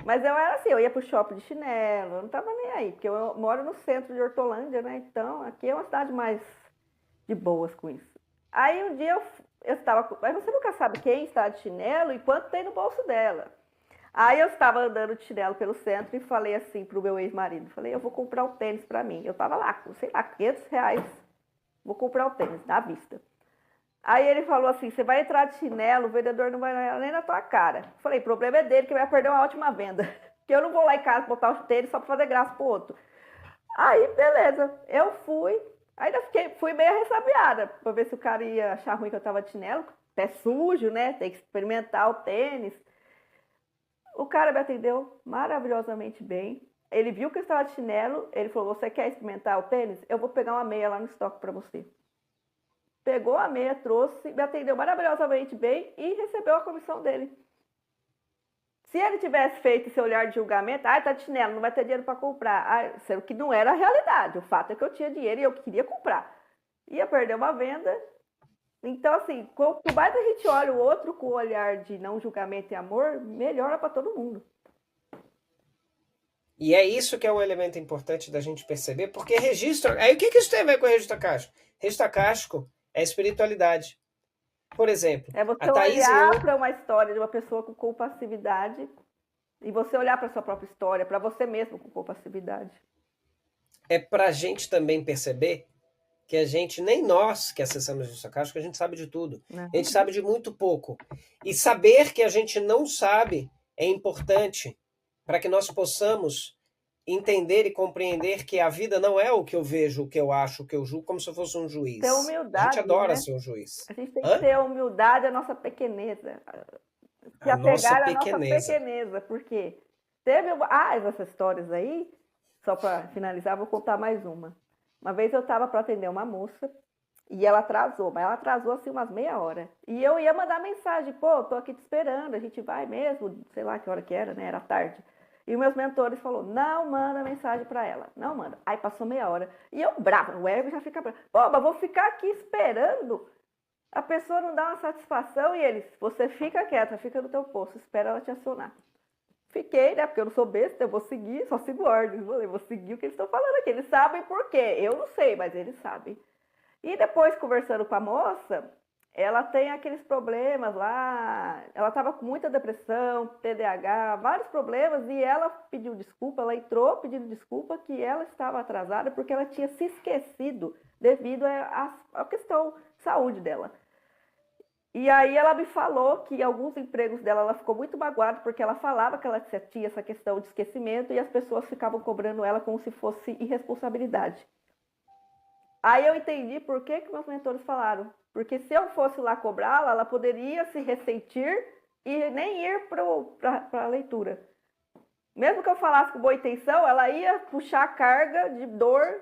mas eu era assim, eu ia pro shopping de chinelo, eu não tava nem aí, porque eu moro no centro de Hortolândia, né? Então aqui é uma cidade mais de boas com isso. Aí um dia eu estava. Mas você nunca sabe quem está de chinelo e quanto tem no bolso dela. Aí eu estava andando de chinelo pelo centro e falei assim pro meu ex-marido, falei, eu vou comprar um tênis pra mim. Eu tava lá, com, sei lá, R$ 500, vou comprar o tênis, à vista. Aí ele falou assim, você vai entrar de chinelo, o vendedor não vai olhar nem na tua cara. Eu falei, o problema é dele, que vai perder uma ótima venda. Porque eu não vou lá em casa botar o tênis só pra fazer graça pro outro. Aí, beleza, eu fui, ainda fui meio ressabiada, pra ver se o cara ia achar ruim que eu tava de chinelo, pé sujo, né, tem que experimentar o tênis. O cara me atendeu maravilhosamente bem. Ele viu que eu estava de chinelo, ele falou, você quer experimentar o tênis? Eu vou pegar uma meia lá no estoque para você. Pegou a meia, trouxe, me atendeu maravilhosamente bem e recebeu a comissão dele. Se ele tivesse feito esse olhar de julgamento, tá de chinelo, não vai ter dinheiro para comprar. Sendo que não era a realidade. O fato é que eu tinha dinheiro e eu queria comprar. Ia perder uma venda. Então, assim, quanto mais a gente olha o outro com o olhar de não julgamento e amor, melhora para todo mundo. E é isso que é um elemento importante da gente perceber, porque registro. Aí o que isso tem a ver com registro acástico? Registro acástico é espiritualidade. Por exemplo, É você a Thaís e eu. olhar para uma história de uma pessoa com compassividade e você olhar para a sua própria história, para você mesmo com compassividade. É para a gente também perceber que a gente, nem nós que acessamos registro acástico, a gente sabe de tudo. A gente sabe de muito pouco. E saber que a gente não sabe é importante para que nós possamos entender e compreender que a vida não é o que eu vejo, o que eu acho, o que eu julgo, como se eu fosse um Ter juiz. A gente humildade, adora né? ser um juiz. A gente tem que Hã? ter a humildade à nossa pequeneza. Se A nossa apegar à nossa pequeneza. pequeneza, porque essas histórias aí, só para finalizar, vou contar mais uma. Uma vez eu estava para atender uma moça e ela atrasou, mas ela atrasou assim umas meia hora. E eu ia mandar mensagem, pô, tô aqui te esperando, a gente vai mesmo, sei lá que hora que era, né? Era tarde. E os meus mentores falou, não manda mensagem para ela, não manda. Aí passou meia hora. E eu brava, o Herb já fica bravo. Pô, mas vou ficar aqui esperando. A pessoa não dá uma satisfação e eles, você fica quieta, fica no teu posto, espera ela te acionar. Fiquei, né? Porque eu não sou besta, eu vou seguir, só sigo ordens. Vou seguir o que eles estão falando aqui. Eles sabem por quê. Eu não sei, mas eles sabem. E depois, conversando com a moça, ela tem aqueles problemas lá. Ela estava com muita depressão, TDAH, vários problemas, e ela pediu desculpa, ela entrou pedindo desculpa que ela estava atrasada porque ela tinha se esquecido devido à questão de saúde dela. E aí ela me falou que alguns empregos dela ela ficou muito magoada porque ela falava que ela tinha essa questão de esquecimento e as pessoas ficavam cobrando ela como se fosse irresponsabilidade. Aí eu entendi por que meus mentores falaram. Porque se eu fosse lá cobrá-la, ela poderia se ressentir e nem ir para a leitura. Mesmo que eu falasse com boa intenção, ela ia puxar a carga de dor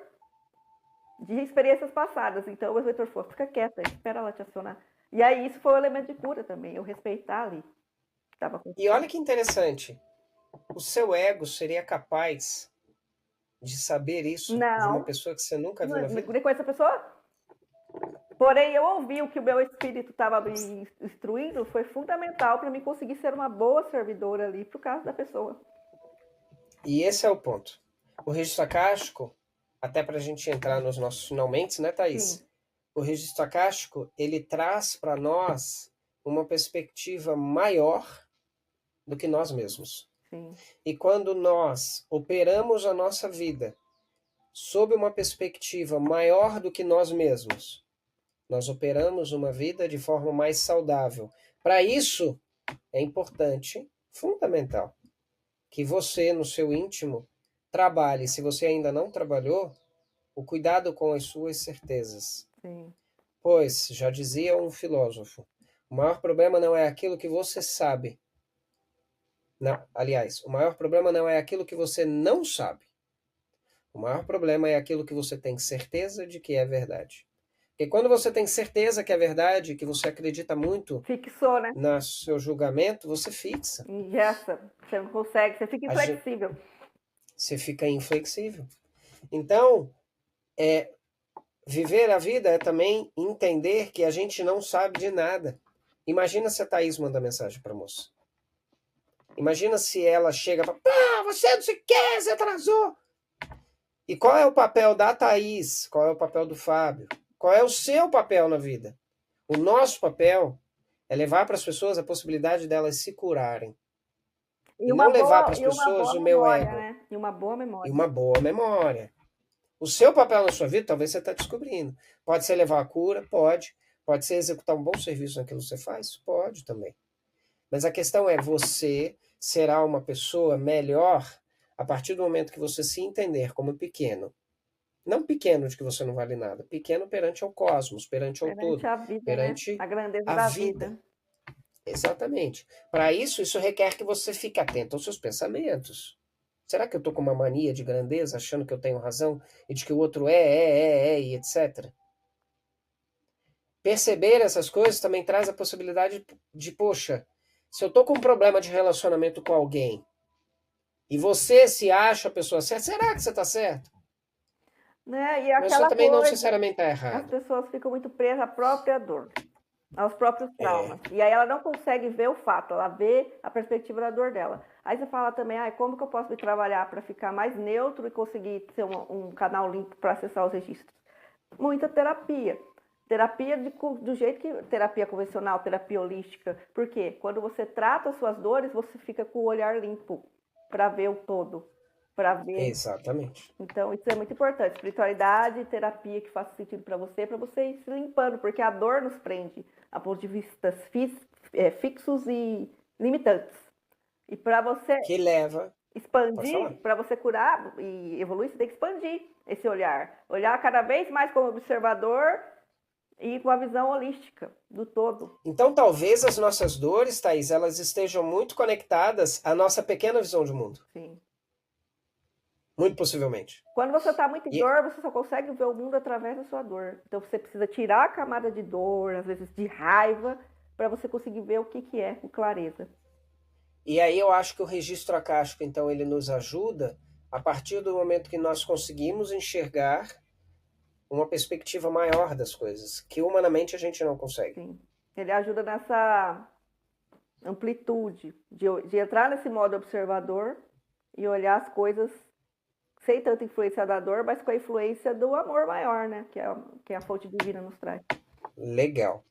de experiências passadas. Então o mentor falou, fica quieta, espera ela te acionar. E aí isso foi um elemento de cura também, eu respeitar ali. E olha que interessante, o seu ego seria capaz de saber isso de uma Não, pessoa que você nunca viu na vida? não conheço a pessoa. Porém, eu ouvi o que o meu espírito estava me instruindo, foi fundamental para mim conseguir ser uma boa servidora ali, por causa da pessoa. E esse é o ponto. O registro acástico, até para a gente entrar nos nossos finalmente, né, Thaís? Sim. O registro acástico, ele traz para nós uma perspectiva maior do que nós mesmos. Sim. E quando nós operamos a nossa vida sob uma perspectiva maior do que nós mesmos, nós operamos uma vida de forma mais saudável. Para isso, é importante, fundamental, que você, no seu íntimo, trabalhe, se você ainda não trabalhou, o cuidado com as suas certezas. Sim. Pois, já dizia um filósofo, o maior problema não é aquilo que você sabe. Não, aliás, o maior problema não é aquilo que você não sabe. O maior problema é aquilo que você tem certeza de que é verdade. Porque quando você tem certeza que é verdade, que você acredita muito Fixou, né? no seu julgamento, você fixa. Ingessa. Você não consegue, você fica inflexível. Você fica inflexível. Então, viver a vida é também entender que a gente não sabe de nada. Imagina se a Thaís manda mensagem para a moça. Imagina se ela chega e fala, você não sei o que, você atrasou. E qual é o papel da Thaís? Qual é o papel do Fábio? Qual é o seu papel na vida? O nosso papel é levar para as pessoas a possibilidade delas se curarem. E não levar para as pessoas o meu ego. Né? E uma boa memória. E uma boa memória. O seu papel na sua vida, talvez você está descobrindo. Pode ser levar a cura? Pode. Pode ser executar um bom serviço naquilo que você faz? Pode também. Mas a questão é, você será uma pessoa melhor a partir do momento que você se entender como pequeno. Não pequeno de que você não vale nada. Pequeno perante ao cosmos, perante ao todo. A vida, perante né? A grandeza a da vida. Exatamente. Para isso requer que você fique atento aos seus pensamentos. Será que eu estou com uma mania de grandeza, achando que eu tenho razão e de que o outro e etc? Perceber essas coisas também traz a possibilidade de, poxa, se eu estou com um problema de relacionamento com alguém e você se acha a pessoa certa, será que você está certo? Né? E Mas você também não sinceramente está errado. As pessoas ficam muito presas à própria dor, aos próprios traumas. E aí ela não consegue ver o fato, ela vê a perspectiva da dor dela. Aí você fala também, como que eu posso me trabalhar para ficar mais neutro e conseguir ser um canal limpo para acessar os registros? Muita terapia. Terapia do jeito que terapia convencional, terapia holística. Por quê? Quando você trata as suas dores, você fica com o olhar limpo para ver o todo. Para ver. Exatamente. Então, isso é muito importante. Espiritualidade, terapia que faça sentido para você ir se limpando, porque a dor nos prende a pontos de vista fixos e limitantes. E para você que leva... Pode falar. expandir, para você curar e evoluir, você tem que expandir esse olhar. Olhar cada vez mais como observador e com a visão holística do todo. Então, talvez as nossas dores, Thaís, elas estejam muito conectadas à nossa pequena visão de mundo. Sim. Muito possivelmente. Quando você está muito em E, dor, você só consegue ver o mundo através da sua dor. Então você precisa tirar a camada de dor, às vezes de raiva, para você conseguir ver o que é com clareza. e aí eu acho que o registro acástico, então, ele nos ajuda a partir do momento que nós conseguimos enxergar uma perspectiva maior das coisas, que humanamente a gente não consegue. Sim. Ele ajuda nessa amplitude de entrar nesse modo observador e olhar as coisas sem tanta influência da dor, mas com a influência do amor maior, né? Que a fonte divina nos traz. Legal.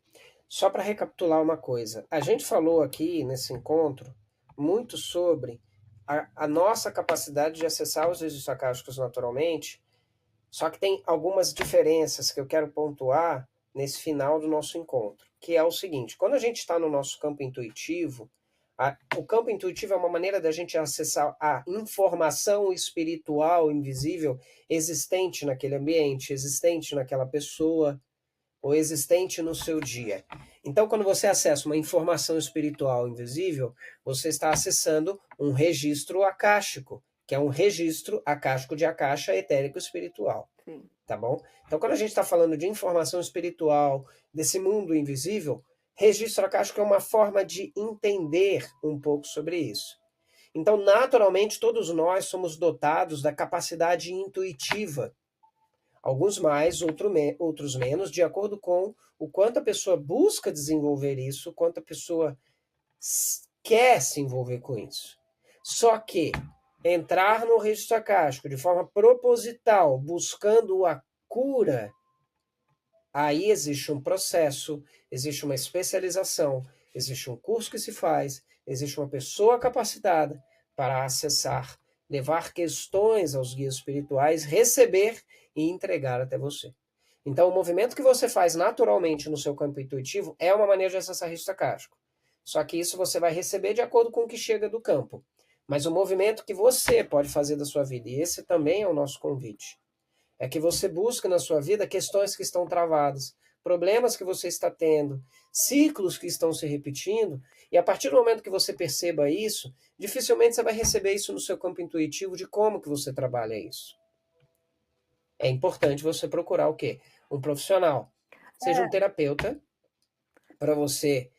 Só para recapitular uma coisa, a gente falou aqui nesse encontro muito sobre a nossa capacidade de acessar os registros acásticos naturalmente, só que tem algumas diferenças que eu quero pontuar nesse final do nosso encontro, que é o seguinte: quando a gente está no nosso campo intuitivo, o campo intuitivo é uma maneira da gente acessar a informação espiritual invisível existente naquele ambiente, existente naquela pessoa, ou existente no seu dia. Então, quando você acessa uma informação espiritual invisível, você está acessando um registro acástico, que é um registro acástico de acaixa etérico espiritual. Sim. Tá bom? Então, quando a gente está falando de informação espiritual, desse mundo invisível, registro acástico é uma forma de entender um pouco sobre isso. Então, naturalmente, todos nós somos dotados da capacidade intuitiva. Alguns mais, outros menos, de acordo com o quanto a pessoa busca desenvolver isso, o quanto a pessoa quer se envolver com isso. Só que entrar no registro acástico de forma proposital, buscando a cura, aí existe um processo, existe uma especialização, existe um curso que se faz, existe uma pessoa capacitada para acessar, levar questões aos guias espirituais, receber e entregar até você. Então, o movimento que você faz naturalmente no seu campo intuitivo é uma maneira de acessar registro acástico. Só que isso você vai receber de acordo com o que chega do campo. Mas o movimento que você pode fazer da sua vida, e esse também é o nosso convite, é que você busque na sua vida questões que estão travadas, problemas que você está tendo, ciclos que estão se repetindo, e a partir do momento que você perceba isso, dificilmente você vai receber isso no seu campo intuitivo de como que você trabalha isso. É importante você procurar o quê? Um profissional. Seja um terapeuta para você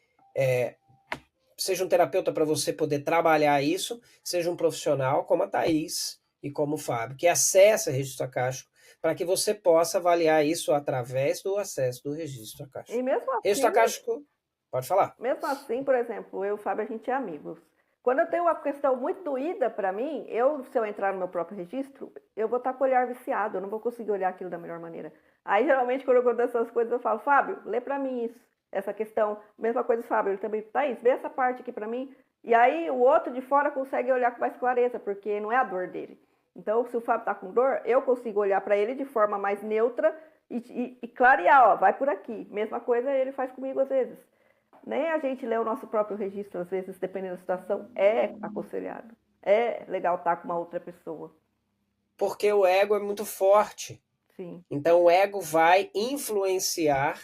seja um terapeuta para você poder trabalhar isso, seja um profissional como a Thaís e como o Fábio, que acessa registro acástico, para que você possa avaliar isso através do acesso do registro acástico. E mesmo assim, registro acástico, pode falar. Mesmo assim, por exemplo, eu e o Fábio, a gente é amigos. Quando eu tenho uma questão muito doída para mim, se eu entrar no meu próprio registro, eu vou estar com o olhar viciado, eu não vou conseguir olhar aquilo da melhor maneira. Aí, geralmente, quando eu conto essas coisas, eu falo, Fábio, lê para mim isso, essa questão. Mesma coisa do Fábio, ele também, Thaís, vê essa parte aqui para mim. E aí, o outro de fora consegue olhar com mais clareza, porque não é a dor dele. Então, se o Fábio tá com dor, eu consigo olhar para ele de forma mais neutra e clarear, ó, vai por aqui. Mesma coisa ele faz comigo às vezes. Nem a gente lê o nosso próprio registro, às vezes, dependendo da situação, é aconselhado. É legal estar com uma outra pessoa. Porque o ego é muito forte. Sim. Então o ego vai influenciar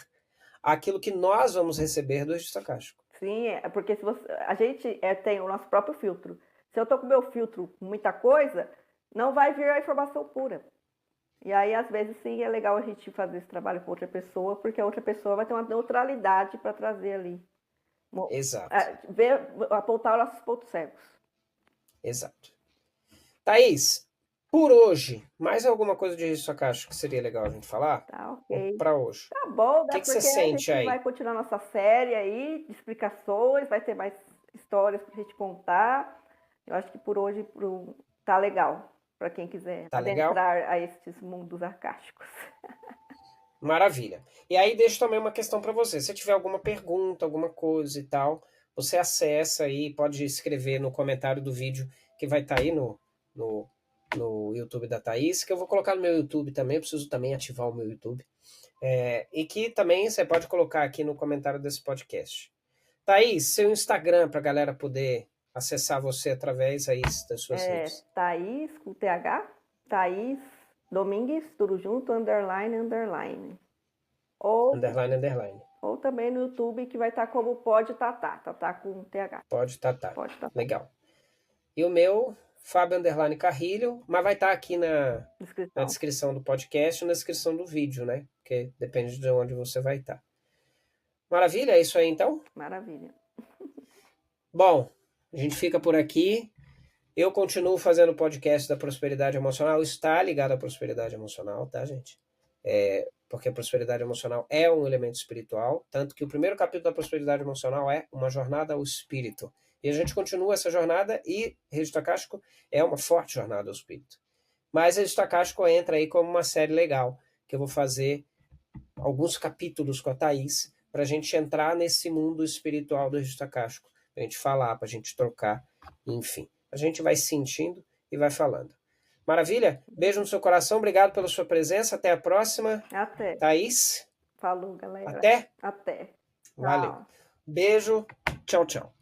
aquilo que nós vamos receber do registro acástico. Sim, porque a gente tem o nosso próprio filtro. Se eu tô com o meu filtro com muita coisa, não vai vir a informação pura. E aí, às vezes, sim, é legal a gente fazer esse trabalho com outra pessoa, porque a outra pessoa vai ter uma neutralidade para trazer ali. Exato. Apontar os nossos pontos cegos. Exato. Thaís, por hoje, mais alguma coisa de registro acástico que seria legal a gente falar? Tá, ok. Para hoje. Tá bom, né? O que você sente a gente aí? vai continuar nossa série aí de explicações, vai ter mais histórias pra gente contar. Eu acho que por hoje tá legal para quem quiser adentrar a esses mundos arcásticos. Maravilha. E aí deixo também uma questão para você. Se tiver alguma pergunta, alguma coisa e tal, você acessa aí, pode escrever no comentário do vídeo que vai estar aí no YouTube da Thaís, que eu vou colocar no meu YouTube também, eu preciso também ativar o meu YouTube. E que também você pode colocar aqui no comentário desse podcast. Thaís, seu Instagram para a galera poder acessar você através aí das suas redes? Thaís, com TH, Thaís Domingues, tudo junto, __. Ou, __. ou também no YouTube, que vai estar como Pode Tatá, Tatá com TH. Pode Tatá. Pode Tatá. Legal. E o meu, Fábio _Carrilho, mas vai estar aqui na descrição do podcast e na descrição do vídeo, né? Porque depende de onde você vai estar. Maravilha, é isso aí então? Maravilha. Bom, a gente fica por aqui. Eu continuo fazendo o podcast da prosperidade emocional, está ligado à prosperidade emocional, tá, gente? Porque a prosperidade emocional é um elemento espiritual, tanto que o primeiro capítulo da prosperidade emocional é uma jornada ao espírito. E a gente continua essa jornada e Registro Acástico é uma forte jornada ao espírito. Mas Registro Acástico entra aí como uma série legal, que eu vou fazer alguns capítulos com a Thaís, para a gente entrar nesse mundo espiritual do Registro Acástico, para a gente falar, para a gente trocar, enfim. A gente vai sentindo e vai falando. Maravilha? Beijo no seu coração, obrigado pela sua presença, até a próxima. Até. Thaís? Falou, galera. Até? Até. Valeu. Tchau. Beijo, tchau, tchau.